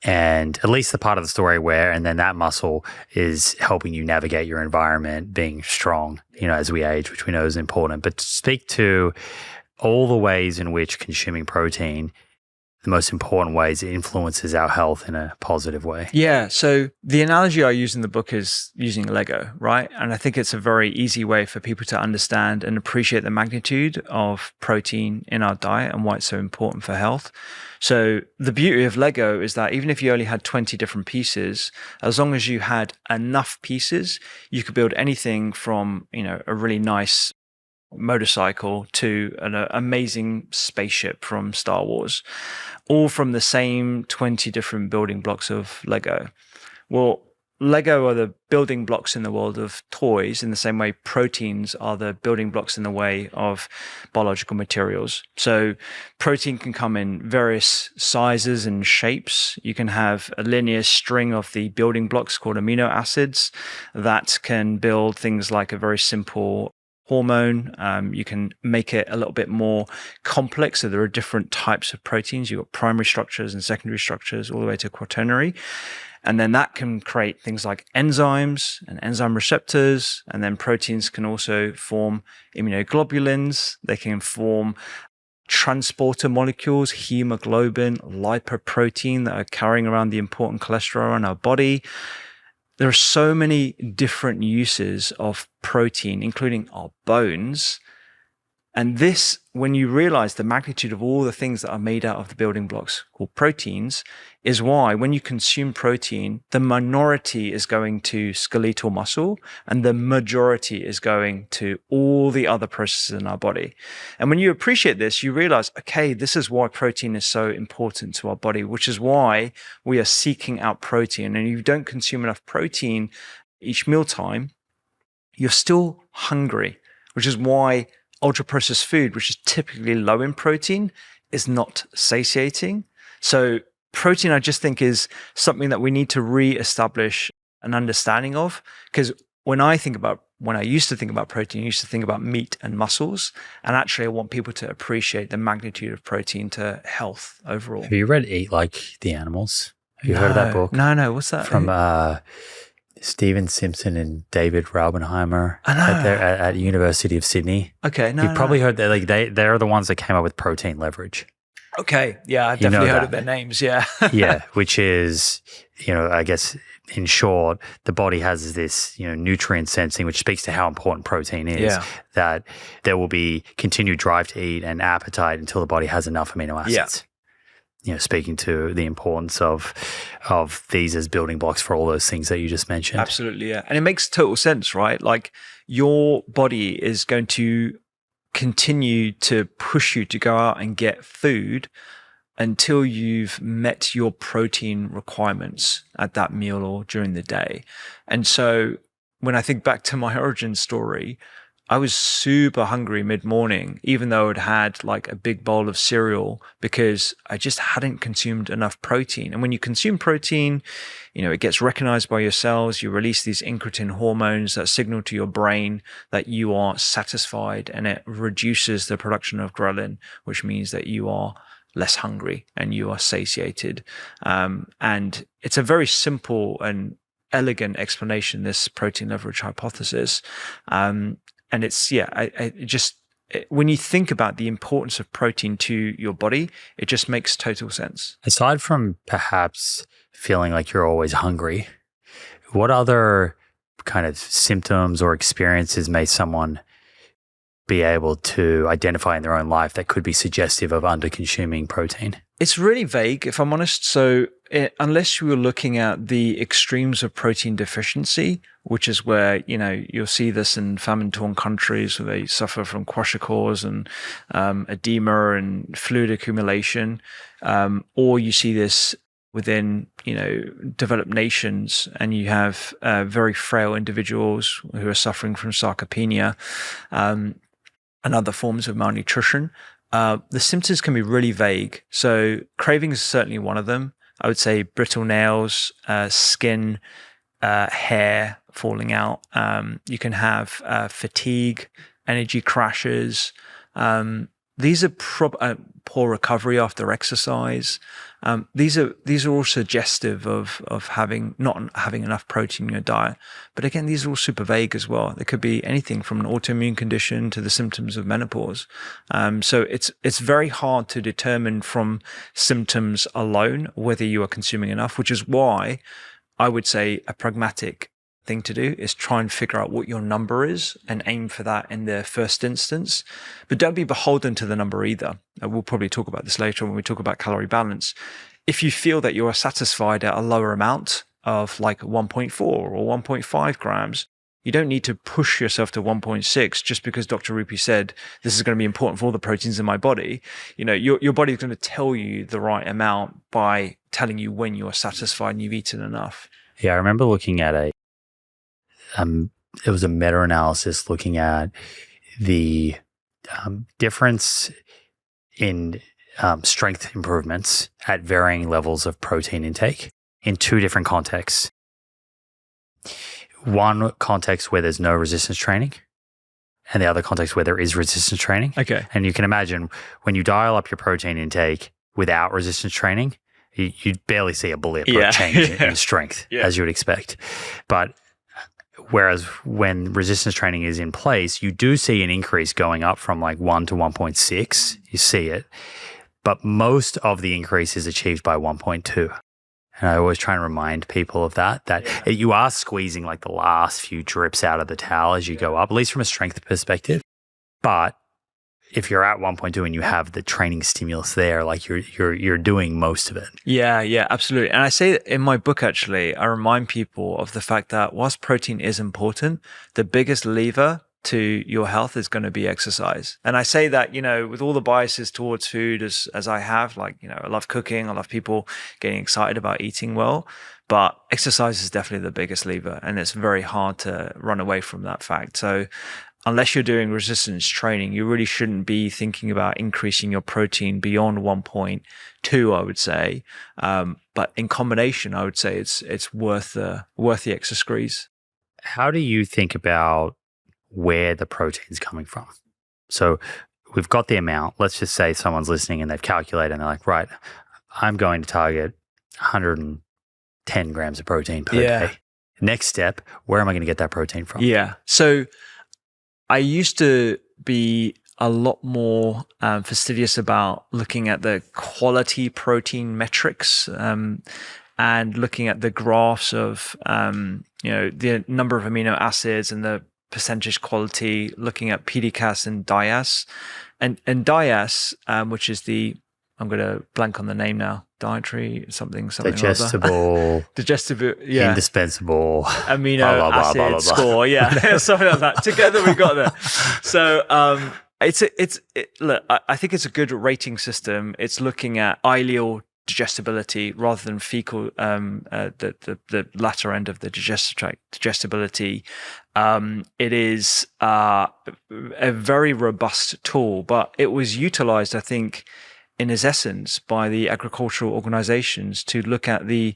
And at least the part of the story where, and then that muscle is helping you navigate your environment, being strong, as we age, which we know is important. But to speak to all the ways in which consuming protein, the most important ways it influences our health in a positive way. Yeah. So the analogy I use in the book is using Lego, right? And I think it's a very easy way for people to understand and appreciate the magnitude of protein in our diet and why it's so important for health. So the beauty of Lego is that even if you only had 20 different pieces, as long as you had enough pieces, you could build anything from, a really nice motorcycle to an amazing spaceship from Star Wars, all from the same 20 different building blocks of Lego. Well, Lego are the building blocks in the world of toys in the same way proteins are the building blocks in the way of biological materials. So protein can come in various sizes and shapes. You can have a linear string of the building blocks called amino acids that can build things like a very simple hormone. You can make it a little bit more complex. So there are different types of proteins. You've got primary structures and secondary structures all the way to quaternary. And then that can create things like enzymes and enzyme receptors. And then proteins can also form immunoglobulins. They can form transporter molecules, hemoglobin, lipoprotein that are carrying around the important cholesterol in our body. There are so many different uses of protein, including our bones. And this, when you realize the magnitude of all the things that are made out of the building blocks called proteins, is why when you consume protein, the minority is going to skeletal muscle and the majority is going to all the other processes in our body. And when you appreciate this, you realize, okay, this is why protein is so important to our body, which is why we are seeking out protein. And if you don't consume enough protein each mealtime, you're still hungry, which is why ultra-processed food, which is typically low in protein, is not satiating. So protein, I just think, is something that we need to re-establish an understanding of. Because when I used to think about protein, I used to think about meat and muscles. And actually, I want people to appreciate the magnitude of protein to health overall. Have you read Eat Like the Animals? Have you heard of that book? No. What's that? From Stephen Simpson and David Raubenheimer at University of Sydney. Okay, you've probably heard that. Like they're the ones that came up with protein leverage. Okay, yeah, I've definitely heard of their names. Yeah, yeah, which is, I guess in short, the body has this, nutrient sensing, which speaks to how important protein is. Yeah. That there will be continued drive to eat and appetite until the body has enough amino acids. Yeah. Speaking to the importance of these as building blocks for all those things that you just mentioned. Absolutely, yeah. And it makes total sense, right? Like your body is going to continue to push you to go out and get food until you've met your protein requirements at that meal or during the day. And so when I think back to my origin story, I was super hungry mid-morning, even though I'd had like a big bowl of cereal, because I just hadn't consumed enough protein. And when you consume protein, it gets recognized by your cells. You release these incretin hormones that signal to your brain that you are satisfied, and it reduces the production of ghrelin, which means that you are less hungry and you are satiated. And it's a very simple and elegant explanation, this protein leverage hypothesis. And it's, when you think about the importance of protein to your body, it just makes total sense. Aside from perhaps feeling like you're always hungry, what other kind of symptoms or experiences may someone be able to identify in their own life that could be suggestive of under-consuming protein? It's really vague, if I'm honest. So unless you were looking at the extremes of protein deficiency, which is where, you'll see this in famine-torn countries where they suffer from kwashiorkors and edema and fluid accumulation, or you see this within, developed nations, and you have very frail individuals who are suffering from sarcopenia and other forms of malnutrition. The symptoms can be really vague. So cravings is certainly one of them. I would say brittle nails, skin, hair falling out. You can have fatigue, energy crashes. These are poor recovery after exercise. These are all suggestive of not having enough protein in your diet. But again, these are all super vague as well. There could be anything from an autoimmune condition to the symptoms of menopause. So it's very hard to determine from symptoms alone whether you are consuming enough, which is why I would say a pragmatic thing to do is try and figure out what your number is and aim for that in the first instance. But don't be beholden to the number either. We'll probably talk about this later when we talk about calorie balance. If you feel that you are satisfied at a lower amount of like 1.4 or 1.5 grams, you don't need to push yourself to 1.6 just because Dr. Rupy said this is going to be important for all the proteins in my body. Your body is going to tell you the right amount by telling you when you are satisfied and you've eaten enough. Yeah, I remember looking at it was a meta-analysis looking at the difference in strength improvements at varying levels of protein intake in two different contexts. One context where there's no resistance training, and the other context where there is resistance training. Okay. And you can imagine when you dial up your protein intake without resistance training, you'd barely see a blip or a change in strength, as you would expect. But whereas when resistance training is in place, you do see an increase going up from like 1 to 1.6. You see it. But most of the increase is achieved by 1.2. And I always try and remind people of that you are squeezing like the last few drips out of the towel as you go up, at least from a strength perspective. But if you're at 1.2 and you have the training stimulus there, like you're doing most of it. Yeah, absolutely. And I say in my book, actually, I remind people of the fact that whilst protein is important, the biggest lever to your health is going to be exercise. And I say that, with all the biases towards food as I have, like, I love cooking, I love people getting excited about eating well, but exercise is definitely the biggest lever, and it's very hard to run away from that fact. So unless you're doing resistance training, you really shouldn't be thinking about increasing your protein beyond 1.2, I would say. But in combination, I would say it's worth the extra squeeze. How do you think about where the protein's coming from? So we've got the amount. Let's just say someone's listening and they've calculated and they're like, right, I'm going to target 110 grams of protein per day. Next step, where am I going to get that protein from? Yeah. So I used to be a lot more fastidious about looking at the quality protein metrics and looking at the graphs of the number of amino acids and the percentage quality, looking at PDCAS and DIAS. And DIAS, which is I'm going to blank on the name now, dietary something digestible, indispensable amino acid score, something like that. Together we got there. So look, I think it's a good rating system. It's looking at ileal digestibility rather than fecal, the latter end of the digestive tract, digestibility. It is a very robust tool, but it was utilized, I think, in its essence by the agricultural organizations to look at the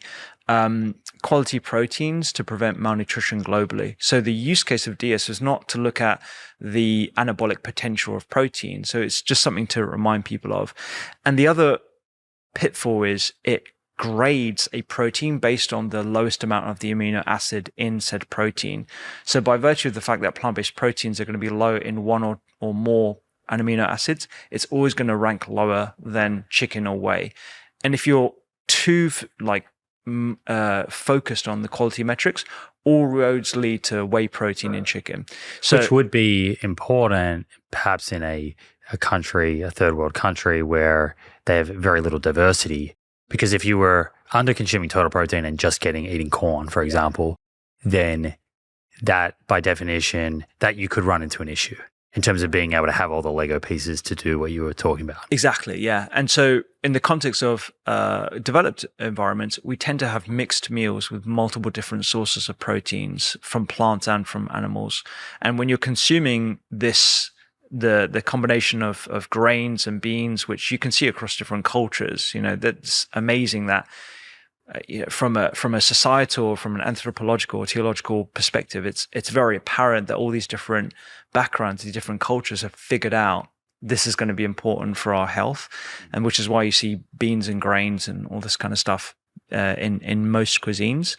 quality proteins to prevent malnutrition globally. So the use case of DS was not to look at the anabolic potential of protein. So it's just something to remind people of. And the other pitfall is it grades a protein based on the lowest amount of the amino acid in said protein. So by virtue of the fact that plant-based proteins are going to be low in one or more amino acids, it's always going to rank lower than chicken or whey. And if you're too focused on the quality metrics, all roads lead to whey protein in chicken. So, which would be important perhaps in a country, a third world country, where they have very little diversity. Because if you were under consuming total protein and just eating corn, for example, then that by definition that you could run into an issue in terms of being able to have all the Lego pieces to do what you were talking about. Exactly, yeah. And so in the context of developed environments, we tend to have mixed meals with multiple different sources of proteins from plants and from animals. And when you're consuming this, the combination of grains and beans, which you can see across different cultures, that's amazing that from a societal or from an anthropological or theological perspective, it's very apparent that all these different backgrounds, these different cultures have figured out this is going to be important for our health, and which is why you see beans and grains and all this kind of stuff in most cuisines.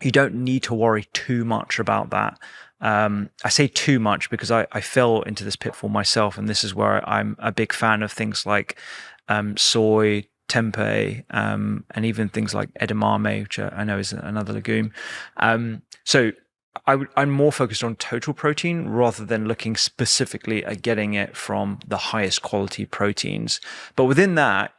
You don't need to worry too much about that. I say too much because I fell into this pitfall myself, and this is where I'm a big fan of things like soy, tempeh, and even things like edamame, which I know is another legume. So I'm more focused on total protein rather than looking specifically at getting it from the highest quality proteins. But within that,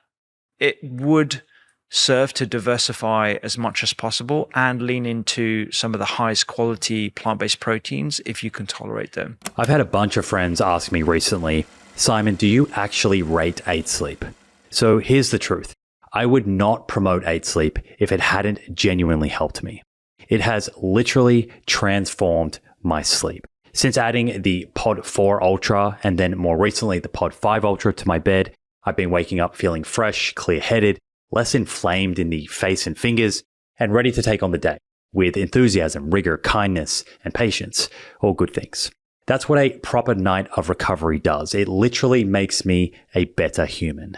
it would serve to diversify as much as possible and lean into some of the highest quality plant-based proteins if you can tolerate them. I've had a bunch of friends ask me recently, Simon, do you actually rate 8 Sleep? So here's the truth. I would not promote 8 Sleep if it hadn't genuinely helped me. It has literally transformed my sleep. Since adding the Pod 4 Ultra and then more recently the Pod 5 Ultra to my bed, I've been waking up feeling fresh, clear-headed, less inflamed in the face and fingers, and ready to take on the day with enthusiasm, rigor, kindness, and patience, all good things. That's what a proper night of recovery does. It literally makes me a better human.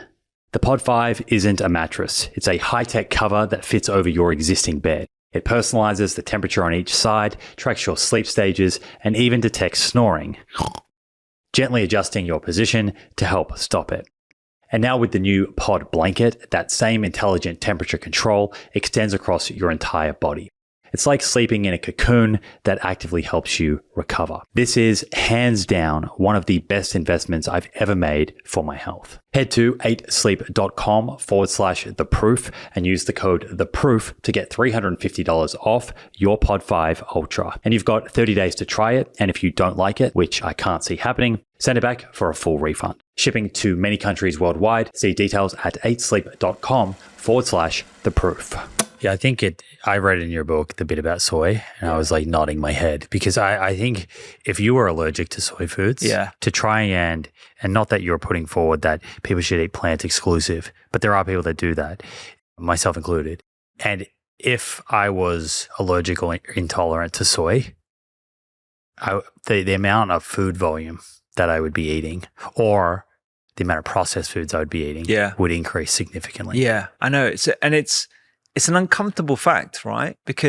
The Pod 5 isn't a mattress. It's a high-tech cover that fits over your existing bed. It personalizes the temperature on each side, tracks your sleep stages, and even detects snoring, gently adjusting your position to help stop it. And now with the new Pod Blanket, that same intelligent temperature control extends across your entire body. It's like sleeping in a cocoon that actively helps you recover. This is hands down one of the best investments I've ever made for my health. Head to 8sleep.com/theproof and use the code THEPROOF to get $350 off your Pod 5 Ultra. And you've got 30 days to try it. And if you don't like it, which I can't see happening, send it back for a full refund. Shipping to many countries worldwide. See details at 8sleep.com/theproof. Yeah, I read in your book the bit about soy, and I was like nodding my head because I think if you were allergic to soy foods, to try and not that you're putting forward that people should eat plant exclusive, but there are people that do that, myself included. And if I was allergic or intolerant to soy, the amount of food volume that I would be eating or the amount of processed foods I would be eating would increase significantly. Yeah, I know. It's an uncomfortable fact, right? But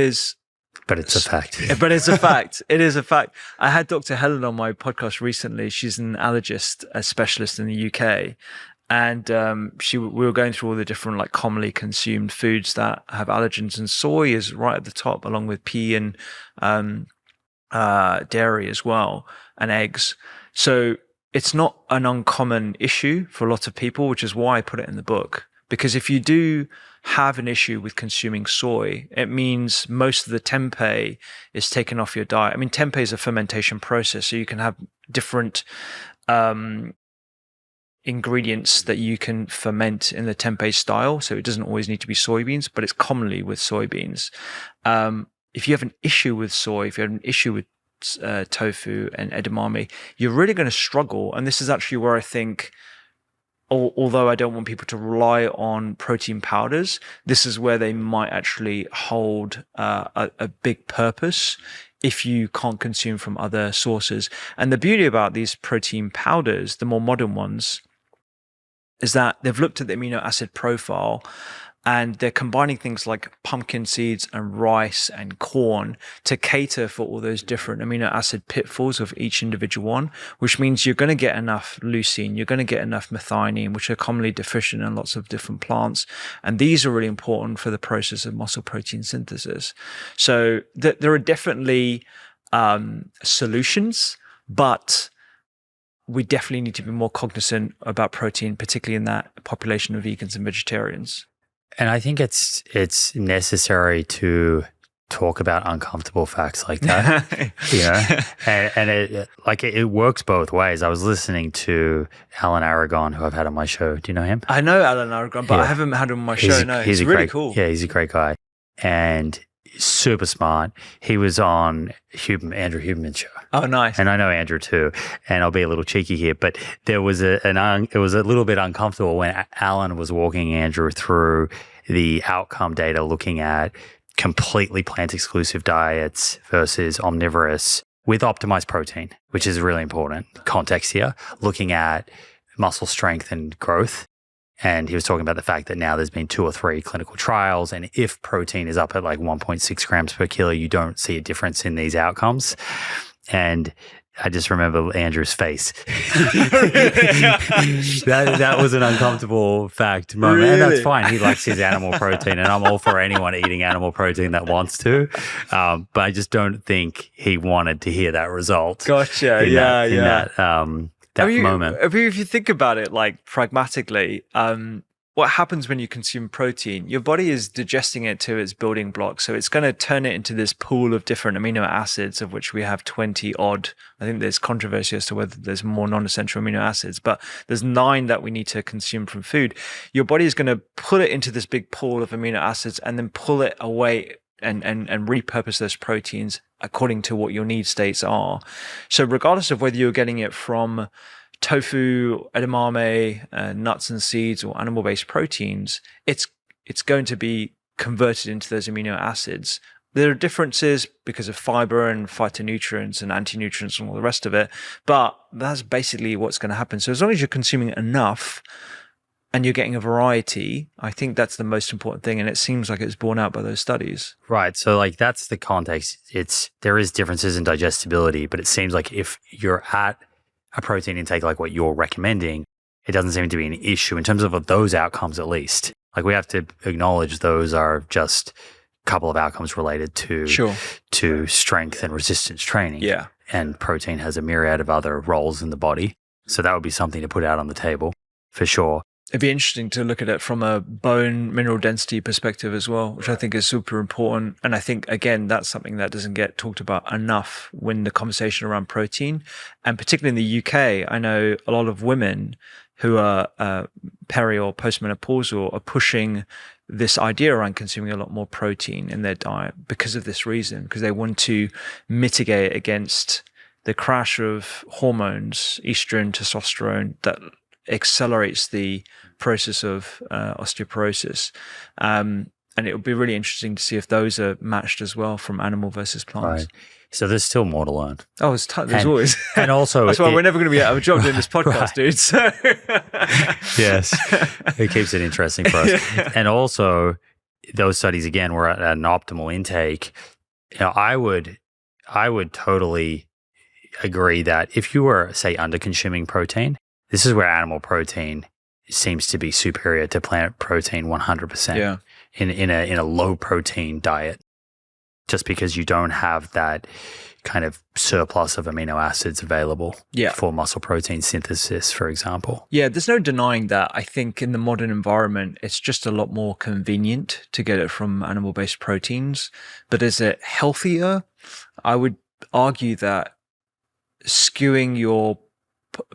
it's a fact. But it's a fact. It is a fact. I had Dr. Helen on my podcast recently. She's an allergist, a specialist in the UK. And we were going through all the different commonly consumed foods that have allergens, and soy is right at the top, along with pea and dairy as well, and eggs. So it's not an uncommon issue for a lot of people, which is why I put it in the book. Because if you do have an issue with consuming soy, it means most of the tempeh is taken off your diet. I mean, tempeh is a fermentation process, so you can have different ingredients that you can ferment in the tempeh style. So it doesn't always need to be soybeans, but it's commonly with soybeans. If you have an issue with soy, if you have an issue with tofu and edamame, you're really going to struggle. And this is actually where I think, although I don't want people to rely on protein powders, this is where they might actually hold a big purpose if you can't consume from other sources. And the beauty about these protein powders, the more modern ones, is that they've looked at the amino acid profile and they're combining things like pumpkin seeds and rice and corn to cater for all those different amino acid pitfalls of each individual one, which means you're going to get enough leucine, you're going to get enough methionine, which are commonly deficient in lots of different plants. And these are really important for the process of muscle protein synthesis. So there are definitely solutions, but we definitely need to be more cognizant about protein, particularly in that population of vegans and vegetarians. And I think it's necessary to talk about uncomfortable facts like that, and it works both ways. I was listening to Alan Aragon, who I've had on my show. Do you know him? I know Alan Aragon, but I haven't had him on my show. No, he's really cool. Yeah, he's a great guy and super smart. He was on Andrew Huberman's show. Oh, nice. And I know Andrew too. And I'll be a little cheeky here, but there was it was a little bit uncomfortable when Alan was walking Andrew through the outcome data, looking at completely plant-exclusive diets versus omnivorous with optimized protein, which is really important context here, looking at muscle strength and growth. And he was talking about the fact that now there's been 2 or 3 clinical trials. And if protein is up at like 1.6 grams per kilo, you don't see a difference in these outcomes. And I just remember Andrew's face. that was an uncomfortable fact moment. Really? And that's fine. He likes his animal protein, and I'm all for anyone eating animal protein that wants to. But I just don't think he wanted to hear that result. Gotcha. That moment. If you think about it, like pragmatically, what happens when you consume protein? Your body is digesting it to its building blocks. So it's going to turn it into this pool of different amino acids, of which we have 20 odd. I think there's controversy as to whether there's more non-essential amino acids, but there's 9 that we need to consume from food. Your body is going to put it into this big pool of amino acids and then pull it away and repurpose those proteins according to what your need states are. So regardless of whether you're getting it from tofu, edamame, nuts and seeds, or animal-based proteins, it's going to be converted into those amino acids. There are differences because of fiber and phytonutrients and anti-nutrients and all the rest of it, but that's basically what's going to happen. So as long as you're consuming enough and you're getting a variety, I think that's the most important thing. And it seems like it's borne out by those studies. Right. So like that's the context. There is differences in digestibility, but it seems like if you're at a protein intake like what you're recommending, it doesn't seem to be an issue in terms of those outcomes, at least. Like we have to acknowledge those are just a couple of outcomes related to strength and resistance training. Yeah. And protein has a myriad of other roles in the body. So that would be something to put out on the table for sure. It'd be interesting to look at it from a bone mineral density perspective as well, which I think is super important. And I think, again, that's something that doesn't get talked about enough when the conversation around protein. And particularly in the UK, I know a lot of women who are peri or postmenopausal are pushing this idea around consuming a lot more protein in their diet because of this reason, because they want to mitigate against the crash of hormones, estrogen, testosterone, that accelerates the process of osteoporosis. And it would be really interesting to see if those are matched as well from animal versus plants. Right. So there's still more to learn. Oh, there's always. And also, that's why we're never going to be out of a job doing this podcast, right, dude. So. Yes, it keeps it interesting for us. Yeah. And also, those studies again were at an optimal intake. I would totally agree that if you were, say, under consuming protein, this is where animal protein seems to be superior to plant protein 100%. Yeah. In a low protein diet, just because you don't have that kind of surplus of amino acids available for muscle protein synthesis, for example. Yeah, there's no denying that. I think in the modern environment, it's just a lot more convenient to get it from animal-based proteins. But is it healthier? I would argue that skewing your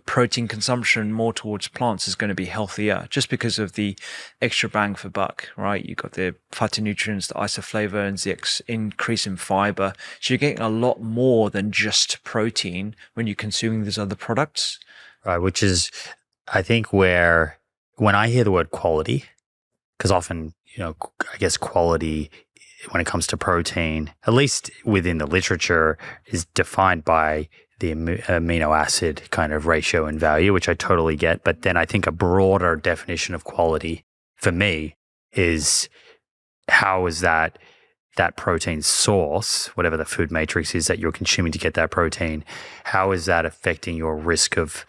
protein consumption more towards plants is going to be healthier, just because of the extra bang for buck, right? You've got the phytonutrients, the isoflavones, the increase in fiber. So you're getting a lot more than just protein when you're consuming these other products. Right, which is, I think, where when I hear the word quality, because often, I guess quality when it comes to protein, at least within the literature, is defined by the amino acid kind of ratio and value, which I totally get. But then I think a broader definition of quality for me is how is that protein source, whatever the food matrix is that you're consuming to get that protein, how is that affecting your risk of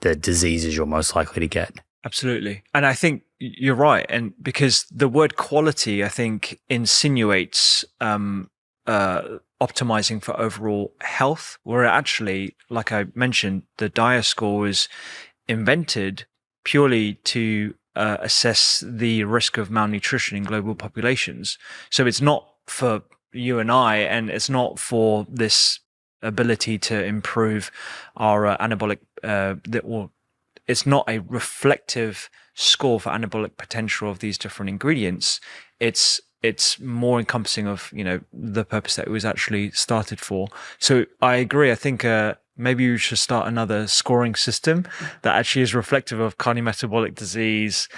the diseases you're most likely to get? Absolutely. And I think you're right. And because the word quality, I think, insinuates optimizing for overall health, where actually, like I mentioned, the DIA score was invented purely to assess the risk of malnutrition in global populations. So it's not for you and I, and it's not for this ability to improve our anabolic, it's not a reflective score for anabolic potential of these different ingredients. It's more encompassing of, the purpose that it was actually started for. So I agree. I think maybe we should start another scoring system that actually is reflective of cardiometabolic disease,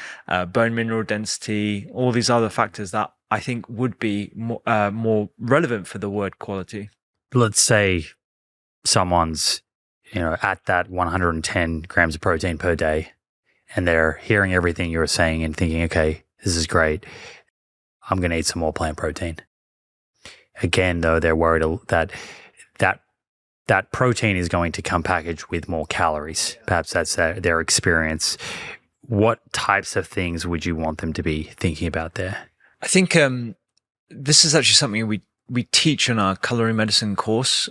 bone mineral density, all these other factors that I think would be more relevant for the word quality. Let's say someone's at that 110 grams of protein per day, and they're hearing everything you're saying and thinking, okay, this is great. I'm going to eat some more plant protein. Again, though, they're worried that protein is going to come packaged with more calories. Perhaps that's their experience. What types of things would you want them to be thinking about there? I think this is actually something we teach in our culinary medicine course.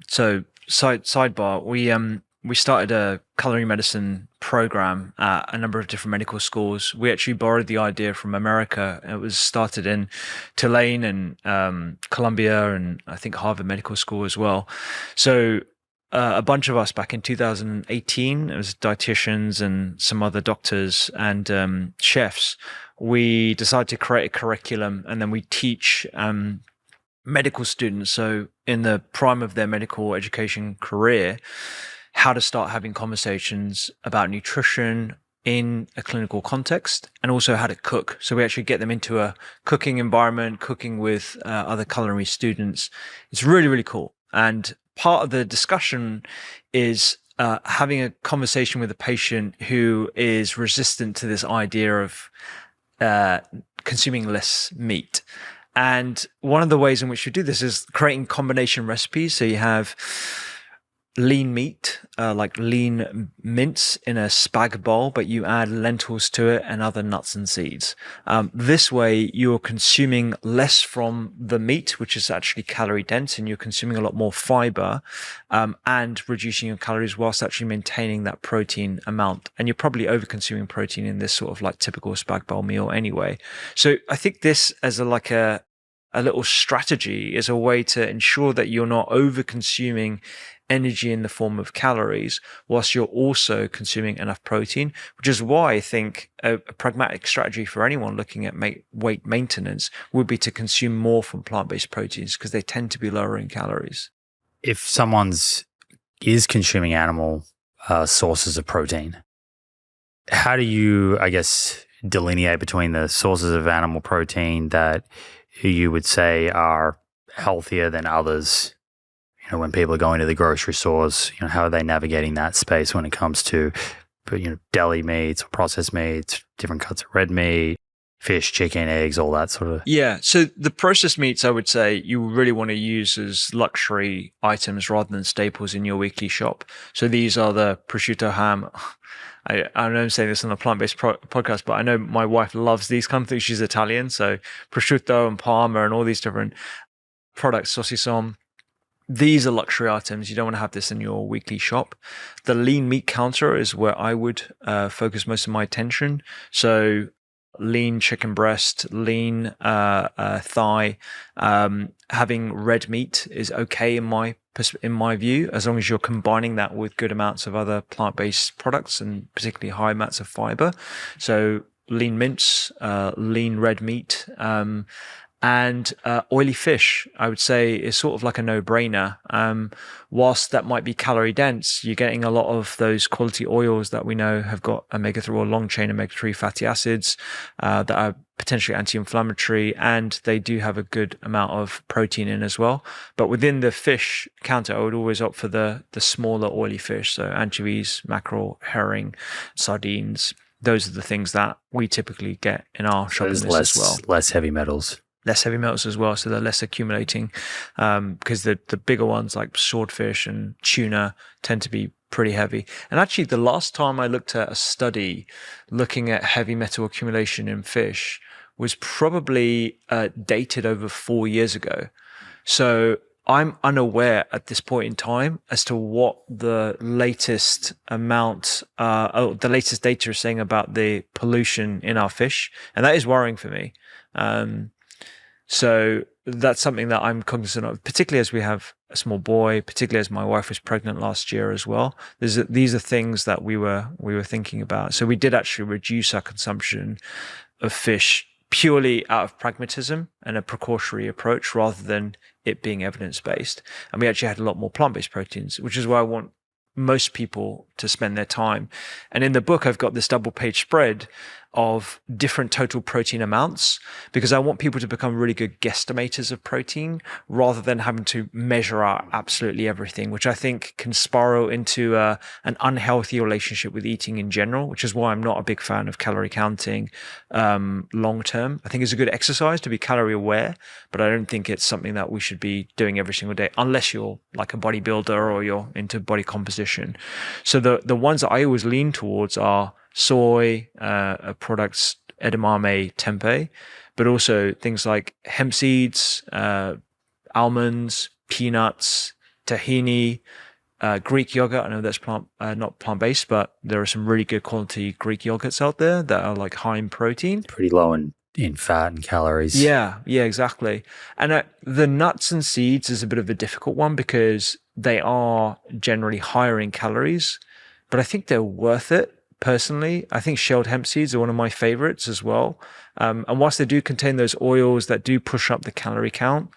So sidebar, we started a culinary medicine program at a number of different medical schools. We actually borrowed the idea from America. It was started in Tulane and Columbia, and I think Harvard Medical School as well. So a bunch of us back in 2018, it was dietitians and some other doctors and chefs. We decided to create a curriculum, and then we teach medical students, so in the prime of their medical education career, how to start having conversations about nutrition in a clinical context, and also how to cook. So we actually get them into a cooking environment, cooking with other culinary students. It's really, really cool. And part of the discussion is having a conversation with a patient who is resistant to this idea of consuming less meat. And one of the ways in which you do this is creating combination recipes. So you have lean meat, like lean mince in a spag bowl, but you add lentils to it and other nuts and seeds. This way you're consuming less from the meat, which is actually calorie dense, and you're consuming a lot more fiber and reducing your calories whilst actually maintaining that protein amount. And you're probably over consuming protein in this sort of like typical spag bowl meal anyway. So I think this as a little strategy is a way to ensure that you're not over consuming energy in the form of calories whilst you're also consuming enough protein, which is why I think a pragmatic strategy for anyone looking at weight maintenance would be to consume more from plant-based proteins, because they tend to be lower in calories. If someone's is consuming animal sources of protein, how do you, I guess, delineate between the sources of animal protein that you would say are healthier than others? When people are going to the grocery stores, how are they navigating that space when it comes to, deli meats or processed meats, different cuts of red meat, fish, chicken, eggs, all that sort of? Yeah. So the processed meats, I would say you really want to use as luxury items rather than staples in your weekly shop. So these are the prosciutto, ham. I know I'm saying this on a plant-based podcast, but I know my wife loves these kind of things. She's Italian. So prosciutto and parma and all these different products, saucisson. These are luxury items. You don't want to have this in your weekly shop. The lean meat counter is where I would focus most of my attention. So lean chicken breast, lean thigh. Having red meat is okay in my view, as long as you're combining that with good amounts of other plant-based products and particularly high amounts of fiber. So lean mince, lean red meat, and oily fish, I would say, is sort of like a no-brainer. Whilst that might be calorie dense, you're getting a lot of those quality oils that we know have got omega-3 or long-chain omega-3 fatty acids that are potentially anti-inflammatory, and they do have a good amount of protein in as well. But within the fish counter, I would always opt for the smaller oily fish, so anchovies, mackerel, herring, sardines. Those are the things that we typically get in our shopping list as well. Less heavy metals. Less heavy metals as well, so they're less accumulating, because the bigger ones like swordfish and tuna tend to be pretty heavy. And actually, the last time I looked at a study looking at heavy metal accumulation in fish was probably dated over 4 years ago. So I'm unaware at this point in time as to what the latest amount, the latest data is saying about the pollution in our fish, and that is worrying for me. So that's something that I'm cognizant of, particularly as we have a small boy, particularly as my wife was pregnant last year as well. These are things that we were thinking about. So we did actually reduce our consumption of fish purely out of pragmatism and a precautionary approach rather than it being evidence-based. And we actually had a lot more plant-based proteins, which is why I want most people to spend their time. And in the book, I've got this double-page spread of different total protein amounts, because I want people to become really good guesstimators of protein rather than having to measure out absolutely everything, which I think can spiral into an unhealthy relationship with eating in general, which is why I'm not a big fan of calorie counting long term. I think it's a good exercise to be calorie aware, but I don't think it's something that we should be doing every single day unless you're like a bodybuilder or you're into body composition. So the ones that I always lean towards are soy products, edamame, tempeh, but also things like hemp seeds, almonds, peanuts, tahini, Greek yogurt. I know that's not plant-based, but there are some really good quality Greek yogurts out there that are like high in protein. Pretty low in fat and calories. Yeah, exactly. And the nuts and seeds is a bit of a difficult one because they are generally higher in calories, but I think they're worth it. Personally, I think shelled hemp seeds are one of my favorites as well. And whilst they do contain those oils that do push up the calorie count,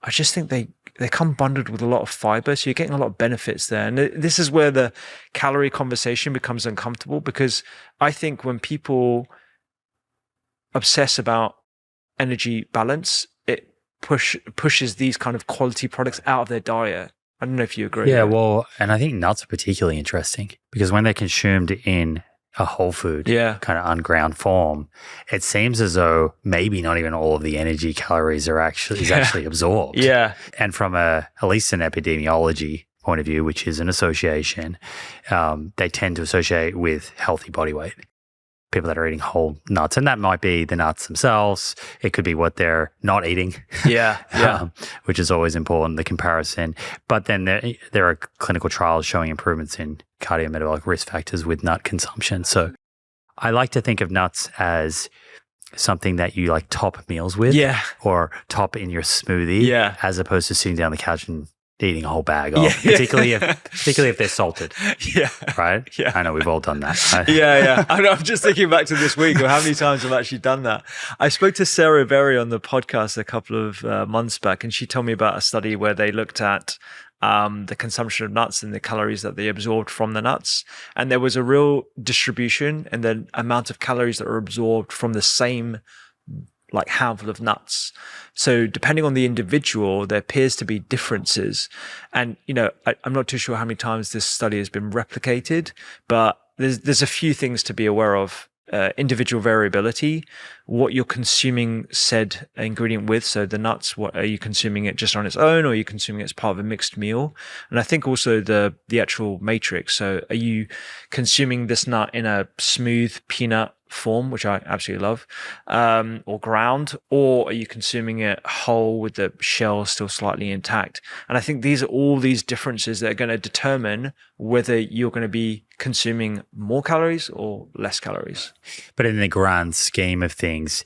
I just think they come bundled with a lot of fiber. So you're getting a lot of benefits there. And this is where the calorie conversation becomes uncomfortable, because I think when people obsess about energy balance, it pushes these kind of quality products out of their diet. I don't know if you agree. Yeah, well, and I think nuts are particularly interesting because when they're consumed in a whole food, kind of unground form, it seems as though maybe not even all of the energy calories are actually absorbed. Yeah. And from at least an epidemiology point of view, which is an association, they tend to associate with healthy body weight. People that are eating whole nuts, and that might be the nuts themselves. It could be what they're not eating. Which is always important, the comparison. But then there are clinical trials showing improvements in cardiometabolic risk factors with nut consumption. So I like to think of nuts as something that you like top meals with, or top in your smoothie, as opposed to sitting down on the couch and eating a whole bag of, particularly if they're salted. Right? Yeah. I know we've all done that. Right? I'm just thinking back to this week or how many times I've actually done that. I spoke to Sarah Berry on the podcast a couple of months back, and she told me about a study where they looked at the consumption of nuts and the calories that they absorbed from the nuts. And there was a real distribution in the amount of calories that were absorbed from the same like handful of nuts. So depending on the individual, there appears to be differences. And, I'm not too sure how many times this study has been replicated, but there's a few things to be aware of. Individual variability, what you're consuming said ingredient with. So the nuts, what are you consuming it just on its own, or are you consuming it as part of a mixed meal? And I think also the actual matrix. So are you consuming this nut in a smooth peanut form, which I absolutely love, or ground, or are you consuming it whole with the shell still slightly intact? And I think these are all these differences that are going to determine whether you're going to be consuming more calories or less calories. But in the grand scheme of things,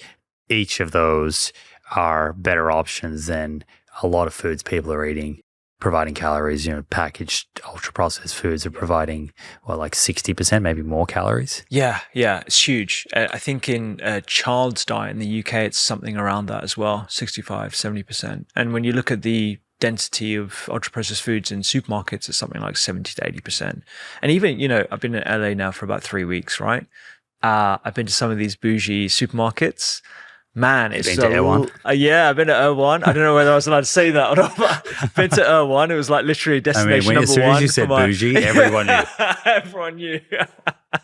each of those are better options than a lot of foods people are eating, providing calories. Packaged ultra processed foods are providing like 60%, maybe more calories. Yeah, it's huge. I think in a child's diet in the UK, it's something around that as well, 65, 70%. And when you look at the density of ultra processed foods in supermarkets, it's something like 70 to 80%. And even, I've been in LA now for about 3 weeks, right? I've been to some of these bougie supermarkets. Man, it's been to Erewhon? Yeah, I've been to Erewhon. I don't know whether I was allowed to say that or not, but I've been to Erewhon. It was like literally destination number one. As soon as you said bougie, everyone knew. Everyone knew.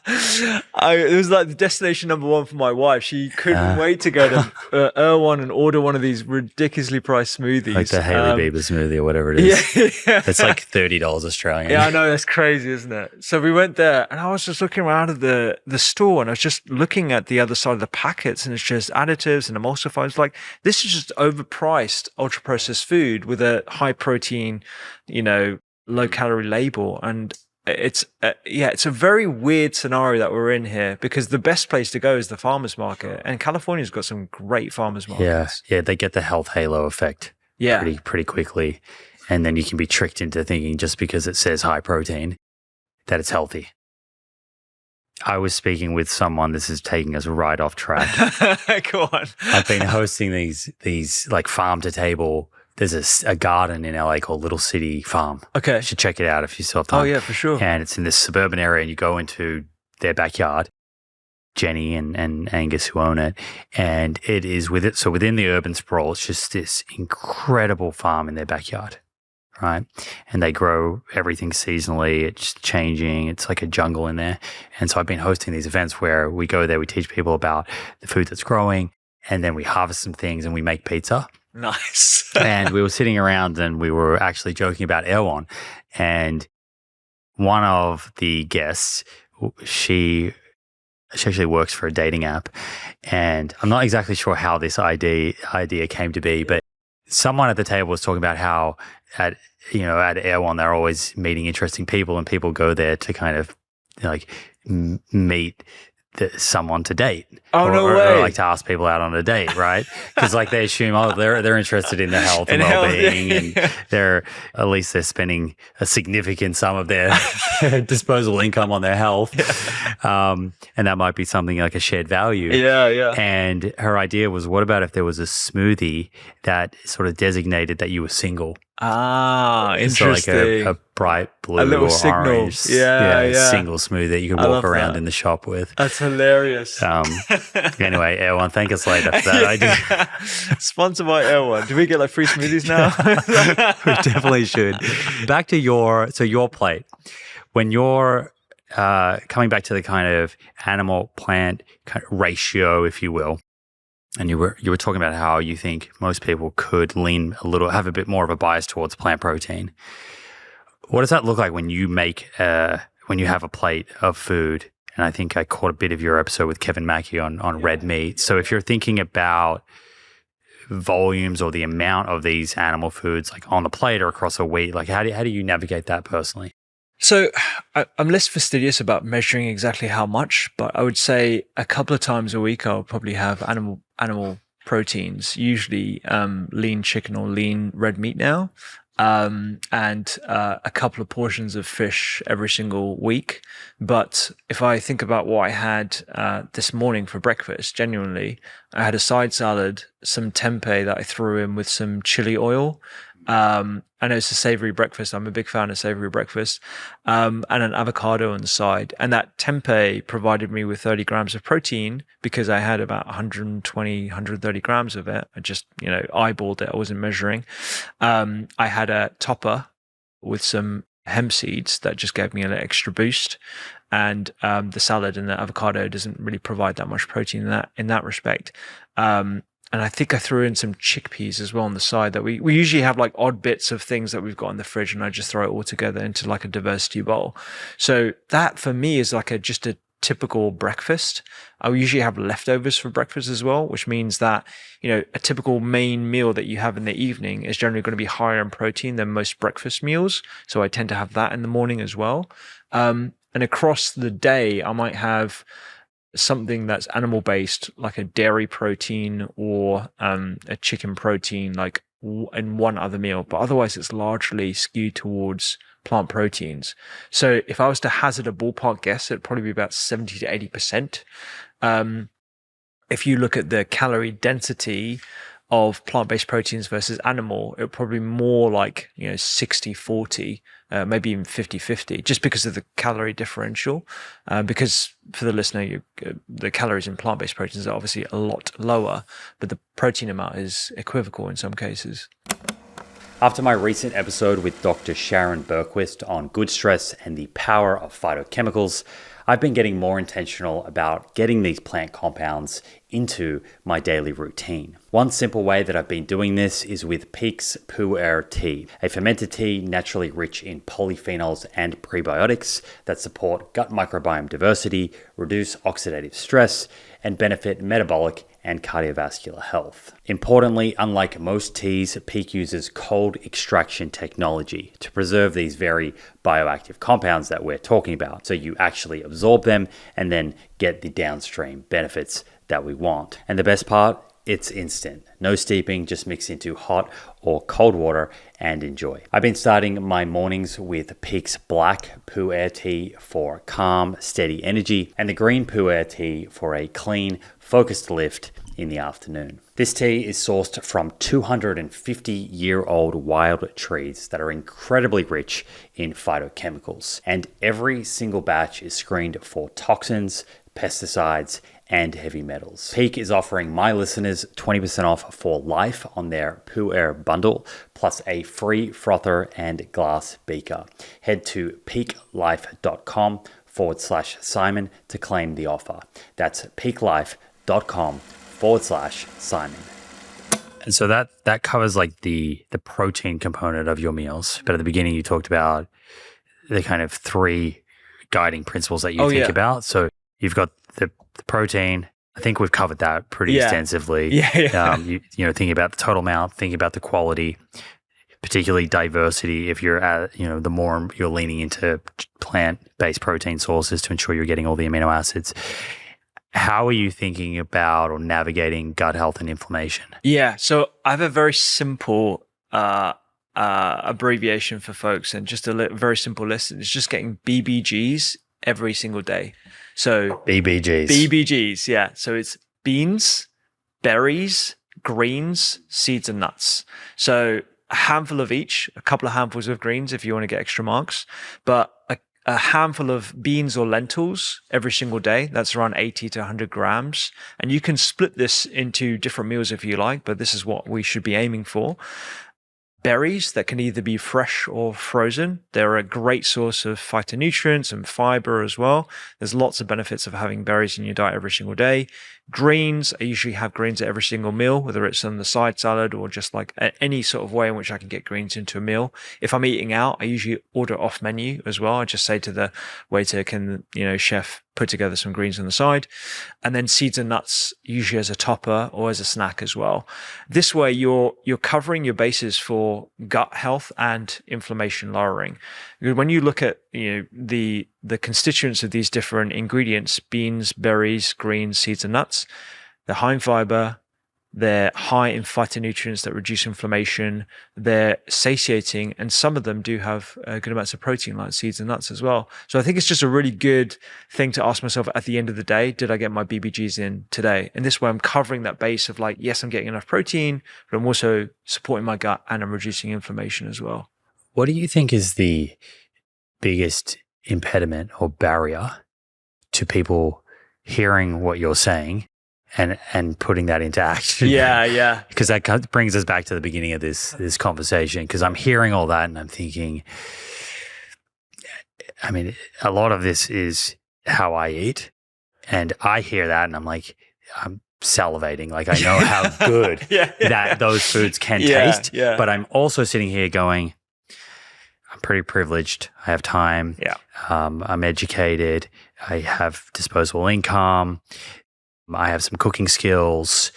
It was like the destination number one for my wife. She couldn't wait to go to Erewhon and order one of these ridiculously priced smoothies. Like the Hailey Bieber smoothie or whatever it is. Yeah. It's like $30 Australian. Yeah, I know. That's crazy, isn't it? So we went there and I was just looking around at the store and I was just looking at the other side of the packets and it's just additives and emulsifiers. Like, this is just overpriced ultra processed food with a high protein, low calorie label. And it's a very weird scenario that we're in here because the best place to go is the farmers market, and California's got some great farmers markets. Yeah, they get the health halo effect pretty quickly, and then you can be tricked into thinking just because it says high protein that it's healthy. I was speaking with someone. This is taking us right off track. Go on. I've been hosting these like farm to table. There's a garden in LA called Little City Farm. Okay. You should check it out if you still have time. Oh, yeah, for sure. And it's in this suburban area and you go into their backyard, Jenny and Angus who own it, and it is within the urban sprawl, it's just this incredible farm in their backyard, right? And they grow everything seasonally. It's changing. It's like a jungle in there. And so I've been hosting these events where we go there, we teach people about the food that's growing, and then we harvest some things and we make pizza. Nice. And we were sitting around and we were actually joking about Erewhon. And one of the guests, she actually works for a dating app. And I'm not exactly sure how this idea came to be, but someone at the table was talking about how at Erewhon, they're always meeting interesting people and people go there to kind of like meet someone to date. Oh, no way. Or like to ask people out on a date, right? Because like they assume, they're interested in their health and well-being, and they're spending a significant sum of their disposable income on their health. And that might be something like a shared value. Yeah. And her idea was, what about if there was a smoothie that sort of designated that you were single? Interesting. So like a bright blue or signal. Orange single smoothie that you can walk around in the shop with. That's hilarious. Anyway, Erewhon, thank us later for that idea. Sponsored by Erewhon. Do we get like free smoothies now? We definitely should. Back to your plate. When you're coming back to the kind of animal-plant kind of ratio, if you will, and you were talking about how you think most people could have a bit more of a bias towards plant protein. What does that look like when you have a plate of food? And I think I caught a bit of your episode with Kevin Mackey on red meat. So if you're thinking about volumes or the amount of these animal foods like on the plate or across a week, like how do you navigate that personally? So I'm less fastidious about measuring exactly how much, but I would say a couple of times a week I'll probably have animal proteins, usually lean chicken or lean red meat now, and a couple of portions of fish every single week. But if I think about what I had this morning for breakfast, genuinely, I had a side salad, some tempeh that I threw in with some chili oil. I know it's a savory breakfast. I'm a big fan of savory breakfast, and an avocado on the side. And that tempeh provided me with 30 grams of protein because I had about 120, 130 grams of it. I just, eyeballed it. I wasn't measuring. I had a topper with some hemp seeds that just gave me an extra boost. And the salad and the avocado doesn't really provide that much protein in that respect. And I think I threw in some chickpeas as well on the side that we usually have like odd bits of things that we've got in the fridge, and I just throw it all together into like a diversity bowl. So that for me is like just a typical breakfast. I usually have leftovers for breakfast as well, which means that, a typical main meal that you have in the evening is generally going to be higher in protein than most breakfast meals. So I tend to have that in the morning as well. And across the day, I might have something that's animal based, like a dairy protein or a chicken protein, like in one other meal. But otherwise, it's largely skewed towards plant proteins. So if I was to hazard a ballpark guess, it'd probably be about 70 to 80%. If you look at the calorie density of plant-based proteins versus animal, it would probably be more like 60-40, maybe even 50-50, just because of the calorie differential. Because for the listener, the calories in plant-based proteins are obviously a lot lower, but the protein amount is equivocal in some cases. After my recent episode with Dr. Sharon Berquist on good stress and the power of phytochemicals, I've been getting more intentional about getting these plant compounds into my daily routine. One simple way that I've been doing this is with Peak's Pu'er tea, a fermented tea naturally rich in polyphenols and prebiotics that support gut microbiome diversity, reduce oxidative stress, and benefit metabolic and cardiovascular health. Importantly, unlike most teas, Peak uses cold extraction technology to preserve these very bioactive compounds that we're talking about, so you actually absorb them and then get the downstream benefits that we want. And the best part, it's instant. No steeping, just mix into hot or cold water and enjoy. I've been starting my mornings with Peak's black Pu'er tea for calm, steady energy, and the green Pu'er tea for a clean, focused lift in the afternoon. This tea is sourced from 250-year-old wild trees that are incredibly rich in phytochemicals, and every single batch is screened for toxins, pesticides, and heavy metals. Peak is offering my listeners 20% off for life on their Pu'er bundle, plus a free frother and glass beaker. Head to peaklife.com/Simon to claim the offer. That's peaklife.com/Simon. And so that covers like the protein component of your meals. But at the beginning, you talked about the kind of three guiding principles that you think about. So you've got the protein. I think we've covered that pretty extensively. Thinking about the total amount, thinking about the quality, particularly diversity. If you're the more you're leaning into plant-based protein sources to ensure you're getting all the amino acids. How are you thinking about or navigating gut health and inflammation? Yeah, so I have a very simple abbreviation for folks, and just a very simple list. It's just getting BBGs every single day. So BBGs, yeah. So it's beans, berries, greens, seeds, and nuts. So a handful of each, a couple of handfuls of greens if you want to get extra marks, but a handful of beans or lentils every single day. That's around 80 to 100 grams. And you can split this into different meals if you like, but this is what we should be aiming for. Berries that can either be fresh or frozen. They're a great source of phytonutrients and fiber as well. There's lots of benefits of having berries in your diet every single day. Greens, I usually have greens at every single meal, whether it's on the side salad or just like any sort of way in which I can get greens into a meal. If I'm eating out, I usually order off menu as well. I just say to the waiter, can, chef, put together some greens on the side. And then seeds and nuts, usually as a topper or as a snack as well. This way you're covering your bases for gut health and inflammation lowering. When you look at the constituents of these different ingredients, beans, berries, greens, seeds, and nuts, they're high in fiber, they're high in phytonutrients that reduce inflammation, they're satiating, and some of them do have good amounts of protein like seeds and nuts as well. So I think it's just a really good thing to ask myself at the end of the day, did I get my BBGs in today? And this way I'm covering that base of like, yes, I'm getting enough protein, but I'm also supporting my gut and I'm reducing inflammation as well. What do you think is the biggest impediment or barrier to people hearing what you're saying and putting that into action? Yeah. Because that brings us back to the beginning of this conversation, because I'm hearing all that and I'm thinking, I mean, a lot of this is how I eat, and I hear that and I'm like, I'm salivating. Like, I know how good that those foods can taste, but I'm also sitting here going, I'm pretty privileged. I have time. I'm educated. I have disposable income. I have some cooking skills.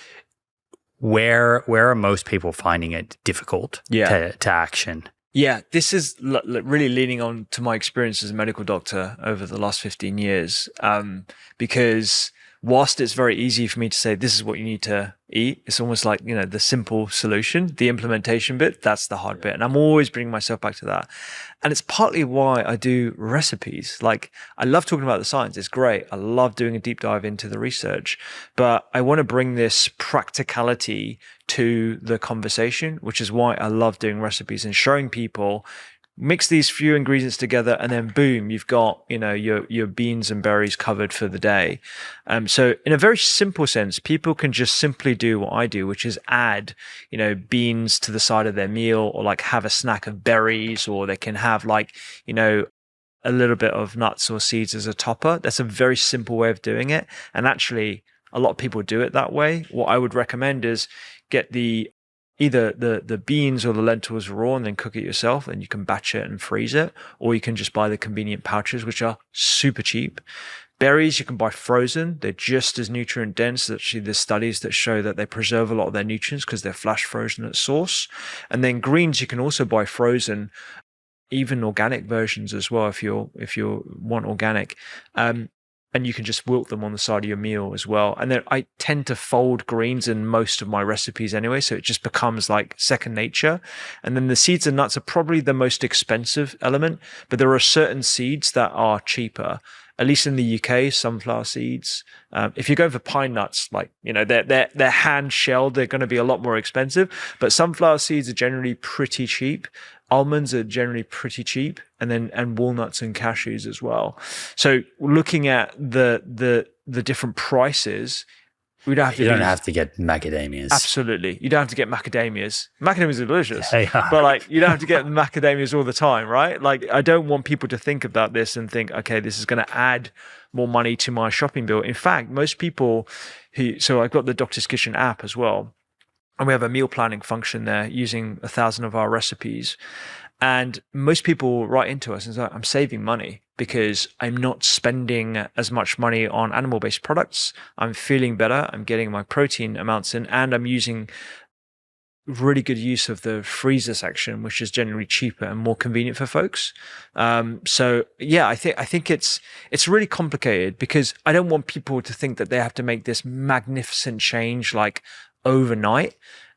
Where are most people finding it difficult to action? Yeah, this is really leaning on to my experience as a medical doctor over the last 15 years. Because whilst it's very easy for me to say, this is what you need to eat, it's almost like, the simple solution, the implementation bit, that's the hard bit. And I'm always bringing myself back to that. And it's partly why I do recipes. Like, I love talking about the science. It's great. I love doing a deep dive into the research, but I want to bring this practicality to the conversation, which is why I love doing recipes and showing people, mix these few ingredients together, and then boom, you've got, your beans and berries covered for the day. So in a very simple sense, people can just simply do what I do, which is add, beans to the side of their meal, or like have a snack of berries, or they can have like, a little bit of nuts or seeds as a topper. That's a very simple way of doing it. And actually, a lot of people do it that way. What I would recommend is get either the beans or the lentils raw and then cook it yourself, and you can batch it and freeze it, or you can just buy the convenient pouches, which are super cheap. Berries you can buy frozen. They're just as nutrient dense. Actually, there's studies that show that they preserve a lot of their nutrients because they're flash frozen at source. And then greens you can also buy frozen, even organic versions as well if you want organic. And you can just wilt them on the side of your meal as well. And then I tend to fold greens in most of my recipes anyway, so it just becomes like second nature. And then the seeds and nuts are probably the most expensive element, but there are certain seeds that are cheaper. At least in the UK, sunflower seeds. If you're going for pine nuts, like, they're hand shelled, they're going to be a lot more expensive. But sunflower seeds are generally pretty cheap. Almonds are generally pretty cheap, and walnuts and cashews as well. So looking at the different prices, you don't have to get macadamias. Absolutely, you don't have to get macadamias. Macadamias are delicious, but like you don't have to get macadamias all the time, right? Like, I don't want people to think about this and think, okay, this is going to add more money to my shopping bill. In fact, most people so I've got the Doctor's Kitchen app as well. And we have a meal planning function there using 1,000 of our recipes. And most people write into us and say, I'm saving money because I'm not spending as much money on animal-based products. I'm feeling better. I'm getting my protein amounts in, and I'm using really good use of the freezer section, which is generally cheaper and more convenient for folks. So yeah, I think it's really complicated because I don't want people to think that they have to make this magnificent change like overnight.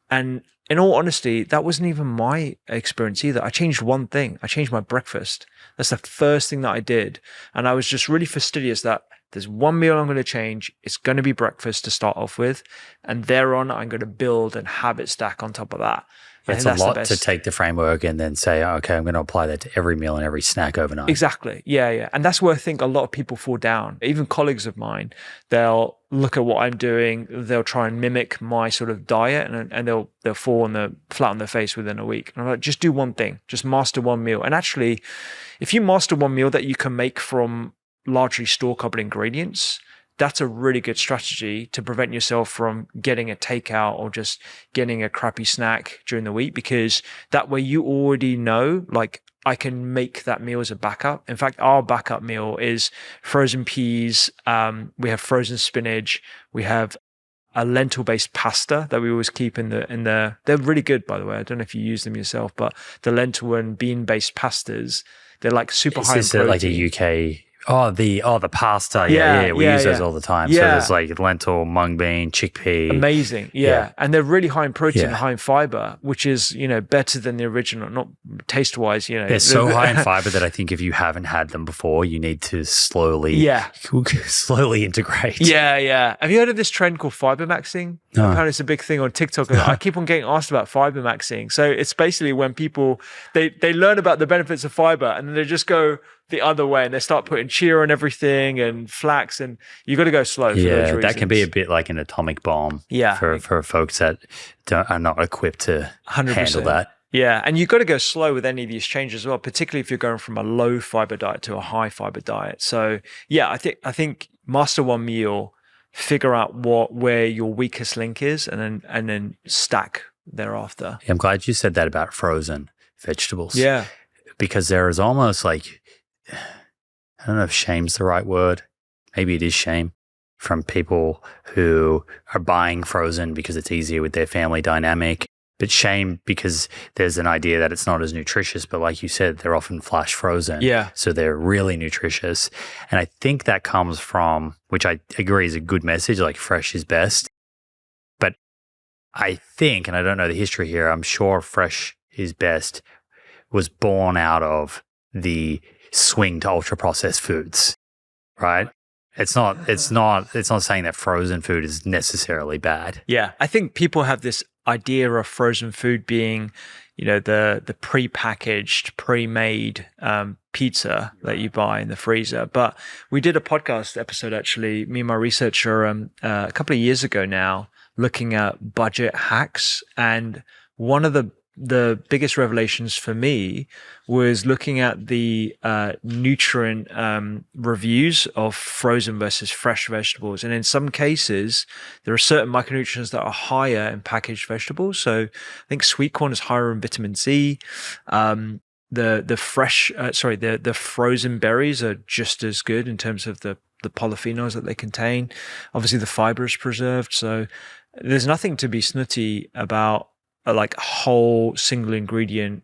And in all honesty, that wasn't even my experience either. I changed one thing. I changed my breakfast. That's the first thing that I did. And I was just really fastidious that there's one meal I'm going to change. It's going to be breakfast to start off with. And thereon, I'm going to build and habit stack on top of that. It's a lot to take the framework and then say, okay, I'm going to apply that to every meal and every snack overnight. Exactly. Yeah. And that's where I think a lot of people fall down. Even colleagues of mine, they'll look at what I'm doing. They'll try and mimic my sort of diet, and they'll fall flat on their face within a week. And I'm like, just do one thing. Just master one meal. And actually, if you master one meal that you can make from largely store-cupboard ingredients, that's a really good strategy to prevent yourself from getting a takeout or just getting a crappy snack during the week, because that way you already know, like, I can make that meal as a backup. In fact, our backup meal is frozen peas. We have frozen spinach. We have a lentil-based pasta that we always keep in the. They're really good, by the way. I don't know if you use them yourself, but the lentil and bean-based pastas, they're like super high in protein. Like a UK. The pasta. Yeah. We use those all the time. Yeah. So there's like lentil, mung bean, chickpea. Amazing. Yeah. And they're really high in protein and high in fiber, which is, better than the original, not taste wise, They're so high in fiber that I think if you haven't had them before, you need to slowly integrate. Yeah. Have you heard of this trend called fiber maxing? No. Apparently it's a big thing on TikTok. I keep on getting asked about fiber maxing. So it's basically when people, they learn about the benefits of fiber and then they just go the other way and they start putting chia on everything and flax, and you got to go slow for those reasons. That can be a bit like an atomic bomb for folks that are not equipped to 100%. Handle that. Yeah, and you've got to go slow with any of these changes as well, particularly if you're going from a low fiber diet to a high fiber diet. So yeah, I think master one meal, figure out where your weakest link is, and then stack thereafter. I'm glad you said that about frozen vegetables. Yeah, because there is almost like, I don't know if shame's the right word. maybe it is shame from people who are buying frozen because it's easier with their family dynamic, but shame because there's an idea that it's not as nutritious. But like you said, they're often flash frozen. Yeah. So they're really nutritious. And I think that comes from, which I agree is a good message, like fresh is best. But I think, and I don't know the history here, I'm sure fresh is best was born out of the swing to ultra processed foods, right? It's not saying that frozen food is necessarily bad. Yeah. I think people have this idea of frozen food being, the pre-packaged, pre-made pizza that you buy in the freezer. But we did a podcast episode, actually, me and my researcher, a couple of years ago now, looking at budget hacks. And one of the biggest revelations for me was looking at the nutrient reviews of frozen versus fresh vegetables. And in some cases, there are certain micronutrients that are higher in packaged vegetables. So I think sweet corn is higher in vitamin C. The frozen berries are just as good in terms of the polyphenols that they contain. Obviously, the fiber is preserved. So there's nothing to be snooty about like whole single ingredient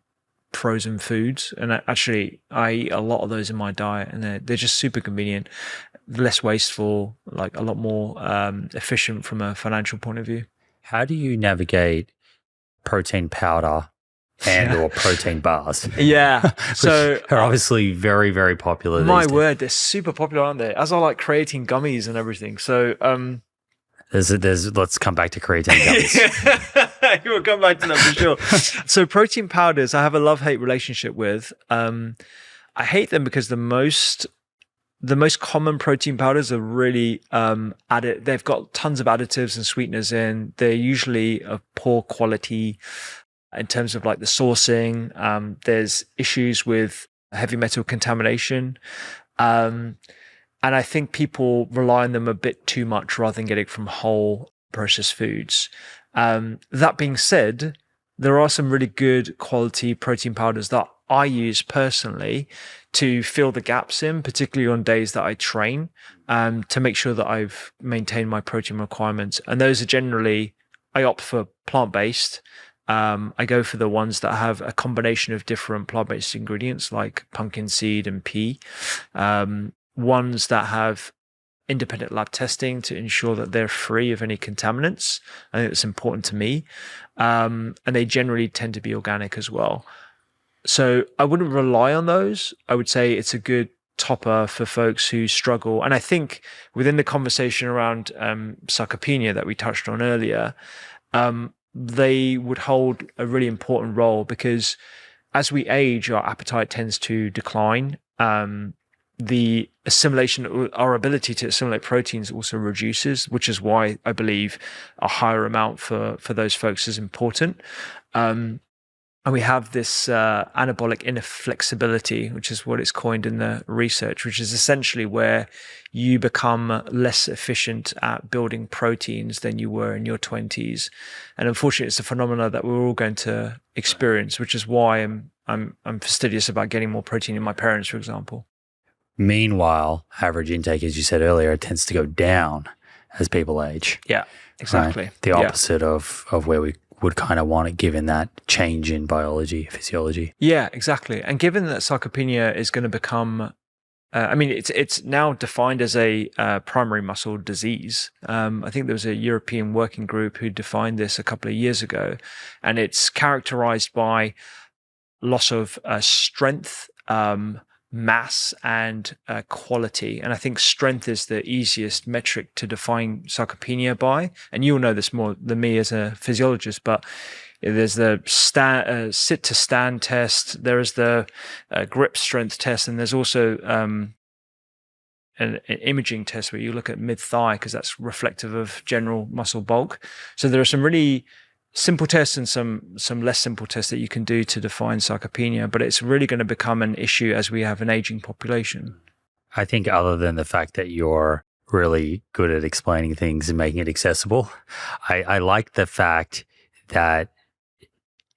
frozen foods. And actually, I eat a lot of those in my diet, and they're just super convenient, less wasteful, like a lot more efficient from a financial point of view. How do you navigate protein powder or protein bars? Yeah. So are obviously very, very popular. My word, they're super popular, aren't they? As I like creatine gummies and everything. So let's come back to creatine gummies. We'll come back to that for sure. So protein powders, I have a love-hate relationship with. I hate them because the most common protein powders are really added. They've got tons of additives and sweeteners in. They're usually of poor quality in terms of like the sourcing. There's issues with heavy metal contamination. And I think people rely on them a bit too much rather than getting from whole processed foods. That being said, there are some really good quality protein powders that I use personally to fill the gaps in, particularly on days that I train, to make sure that I've maintained my protein requirements. And those are generally, I opt for plant-based. I go for the ones that have a combination of different plant-based ingredients like pumpkin seed and pea. Ones that have independent lab testing to ensure that they're free of any contaminants. I think that's important to me. And they generally tend to be organic as well. So I wouldn't rely on those. I would say it's a good topper for folks who struggle. And I think within the conversation around sarcopenia that we touched on earlier, they would hold a really important role because as we age, our appetite tends to decline. The assimilation, our ability to assimilate proteins also reduces, which is why I believe a higher amount for those folks is important. And we have this anabolic inflexibility, which is what it's coined in the research, which is essentially where you become less efficient at building proteins than you were in your 20s. And unfortunately, it's a phenomena that we're all going to experience, which is why I'm fastidious about getting more protein in my parents, for example. Meanwhile, average intake, as you said earlier, tends to go down as people age. Yeah, exactly. Right? The opposite of where we would kind of want it, given that change in biology, physiology. Yeah, exactly. And given that sarcopenia is going to become, it's now defined as a primary muscle disease. I think there was a European working group who defined this a couple of years ago, and it's characterized by loss of strength, mass and quality. And I think strength is the easiest metric to define sarcopenia by. And you'll know this more than me as a physiologist, but there's the sit to stand test, there is the grip strength test, and there's also an imaging test where you look at mid-thigh because that's reflective of general muscle bulk. So there are some really simple tests and some less simple tests that you can do to define sarcopenia, but it's really going to become an issue as we have an aging population. I think other than the fact that you're really good at explaining things and making it accessible, I like the fact that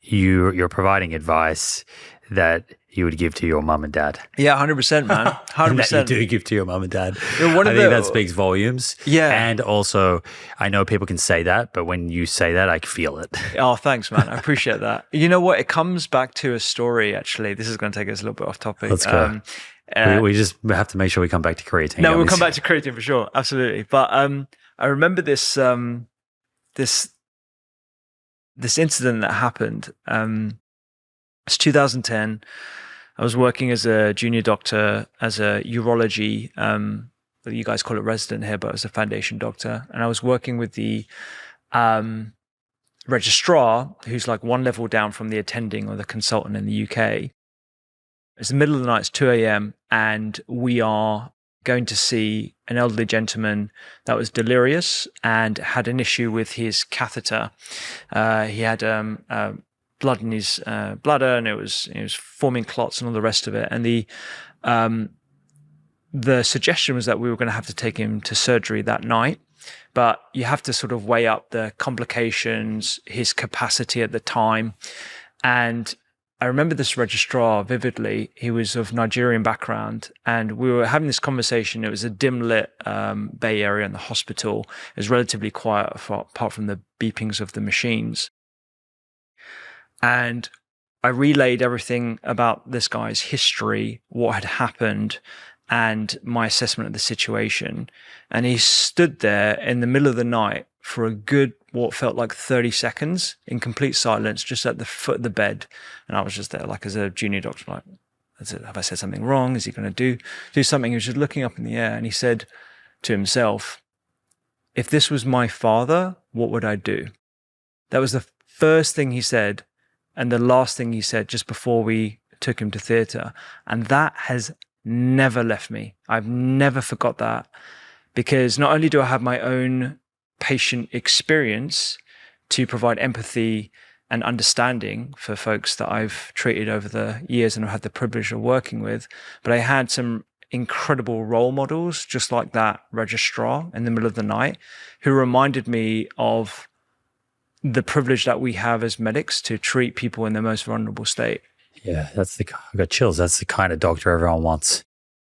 you're providing advice that you would give to your mum and dad. Yeah, 100%, man. 100%. And that you do give to your mum and dad. Yeah, I think that speaks volumes. Yeah. And also, I know people can say that, but when you say that, I feel it. Oh, thanks, man. I appreciate that. You know what? It comes back to a story, actually. This is going to take us a little bit off topic. Let's go. We just have to make sure we come back to creatine. No, we'll come back to creatine for sure. Absolutely. But I remember this incident that happened. It's 2010. I was working as a junior doctor, as a urology, you guys call it resident here, but as a foundation doctor. And I was working with the registrar, who's like one level down from the attending or the consultant in the UK. It's the middle of the night, it's 2 a.m. and we are going to see an elderly gentleman that was delirious and had an issue with his catheter. He had blood in his bladder, and it was forming clots and all the rest of it. And the suggestion was that we were going to have to take him to surgery that night, but you have to sort of weigh up the complications, his capacity at the time. And I remember this registrar vividly. He was of Nigerian background, and we were having this conversation. It was a dim lit bay area in the hospital. It was relatively quiet apart from the beepings of the machines. And I relayed everything about this guy's history, what had happened, and my assessment of the situation. And he stood there in the middle of the night for a good, what felt like 30 seconds in complete silence, just at the foot of the bed. And I was just there, like as a junior doctor, like, have I said something wrong? Is he going to do something? He was just looking up in the air, and he said to himself, if this was my father, what would I do? That was the first thing he said, and the last thing he said just before we took him to theatre. And that has never left me. I've never forgot that, because not only do I have my own patient experience to provide empathy and understanding for folks that I've treated over the years and I've had the privilege of working with, but I had some incredible role models, just like that registrar in the middle of the night, who reminded me of the privilege that we have as medics to treat people in their most vulnerable state. Yeah, I got chills. That's the kind of doctor everyone wants,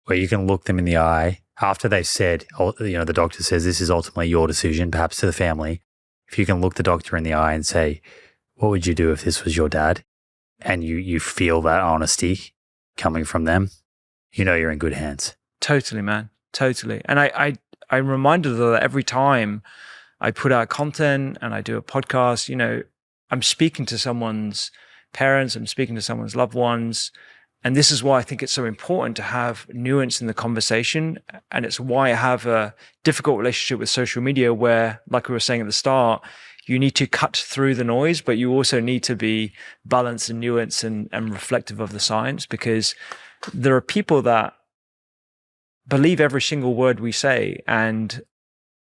where you can look them in the eye after they've said, the doctor says this is ultimately your decision, perhaps to the family. If you can look the doctor in the eye and say, what would you do if this was your dad? And you feel that honesty coming from them, you're in good hands. Totally, man. Totally. And I'm reminded that every time I put out content and I do a podcast, I'm speaking to someone's parents, I'm speaking to someone's loved ones. And this is why I think it's so important to have nuance in the conversation. And it's why I have a difficult relationship with social media where, like we were saying at the start, you need to cut through the noise, but you also need to be balanced and nuanced and reflective of the science, because there are people that believe every single word we say and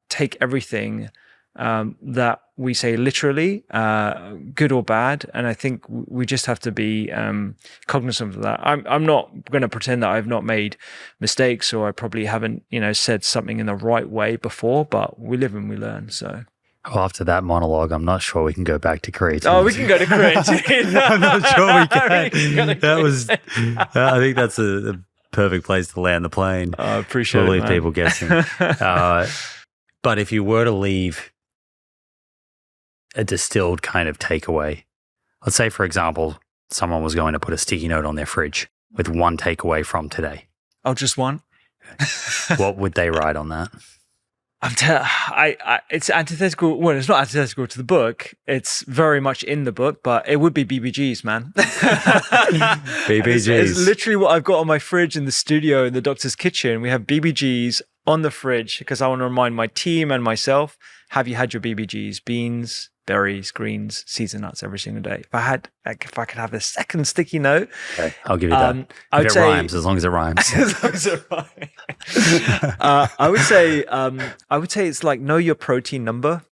take everything that we say literally, good or bad. And I think we just have to be cognizant of that. I'm not going to pretend that I've not made mistakes, or I probably haven't, said something in the right way before, but we live and we learn. So. Well, after that monologue, I'm not sure we can go back to creatine. Oh, we can go to creatine. I'm not sure we can. I think that's a perfect place to land the plane. I appreciate it, leave man. people guessing. But if you were to leave a distilled kind of takeaway, let's say, for example, someone was going to put a sticky note on their fridge with one takeaway from today. Oh, just one? What would they write on that? It's antithetical. Well, it's not antithetical to the book. It's very much in the book, but it would be BBGs, man. BBGs. It's literally what I've got on my fridge in the studio in the doctor's kitchen. We have BBGs on the fridge because I want to remind my team and myself, have you had your BBGs? Beans, berries, greens, seeds and nuts every single day. If I could have a second sticky note. Okay, I'll give you that. If it rhymes, as long as it rhymes. As long as it rhymes. I would say it's like, know your protein number.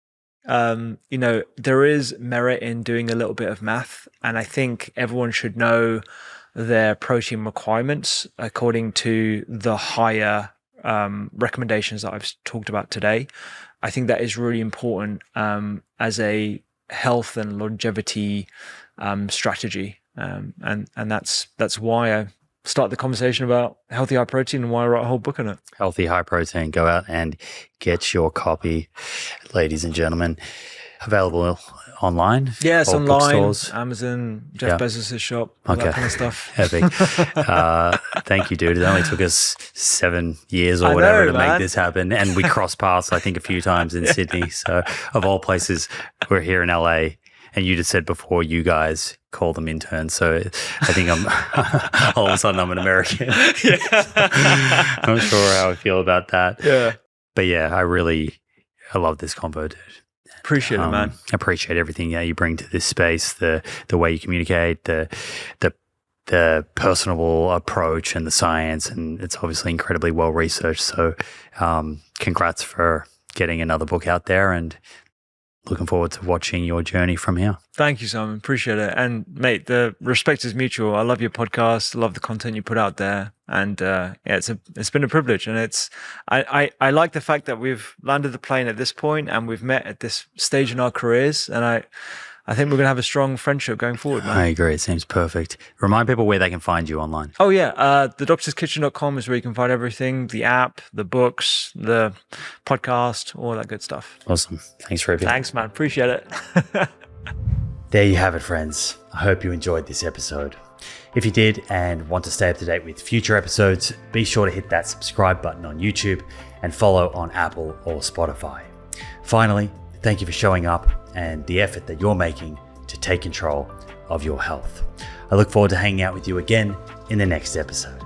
There is merit in doing a little bit of math, and I think everyone should know their protein requirements according to the higher recommendations that I've talked about today. I think that is really important as a health and longevity strategy. And that's why I start the conversation about healthy high protein and why I wrote a whole book on it. Healthy high protein. Go out and get your copy, ladies and gentlemen. Available online. Yeah, it's or online, bookstores. Amazon, Jeff Bezos' shop, all that kind of stuff. Epic. Thank you, dude. It only took us 7 years or whatever to make this happen. And we crossed paths, I think, a few times in Sydney. So of all places, we're here in LA. And you just said before you guys call them interns. So I think I'm all of a sudden I'm an American. I'm not sure how I feel about that. Yeah. But yeah, I love this convo, dude. Appreciate it, man. Appreciate everything that you bring to this space, the way you communicate, the personable approach and the science, and it's obviously incredibly well researched. So congrats for getting another book out there, and looking forward to watching your journey from here. Thank you, Simon. Appreciate it. And mate, the respect is mutual. I love your podcast. I love the content you put out there. And it's been a privilege. And I like the fact that we've landed the plane at this point and we've met at this stage in our careers. And I think we're going to have a strong friendship going forward, man. I agree. It seems perfect. Remind people where they can find you online. Oh, yeah. thedoctorskitchen.com is where you can find everything, the app, the books, the podcast, all that good stuff. Awesome. Thanks, Rupy. Thanks, man. Appreciate it. There you have it, friends. I hope you enjoyed this episode. If you did and want to stay up to date with future episodes, be sure to hit that subscribe button on YouTube and follow on Apple or Spotify. Finally, thank you for showing up and the effort that you're making to take control of your health. I look forward to hanging out with you again in the next episode.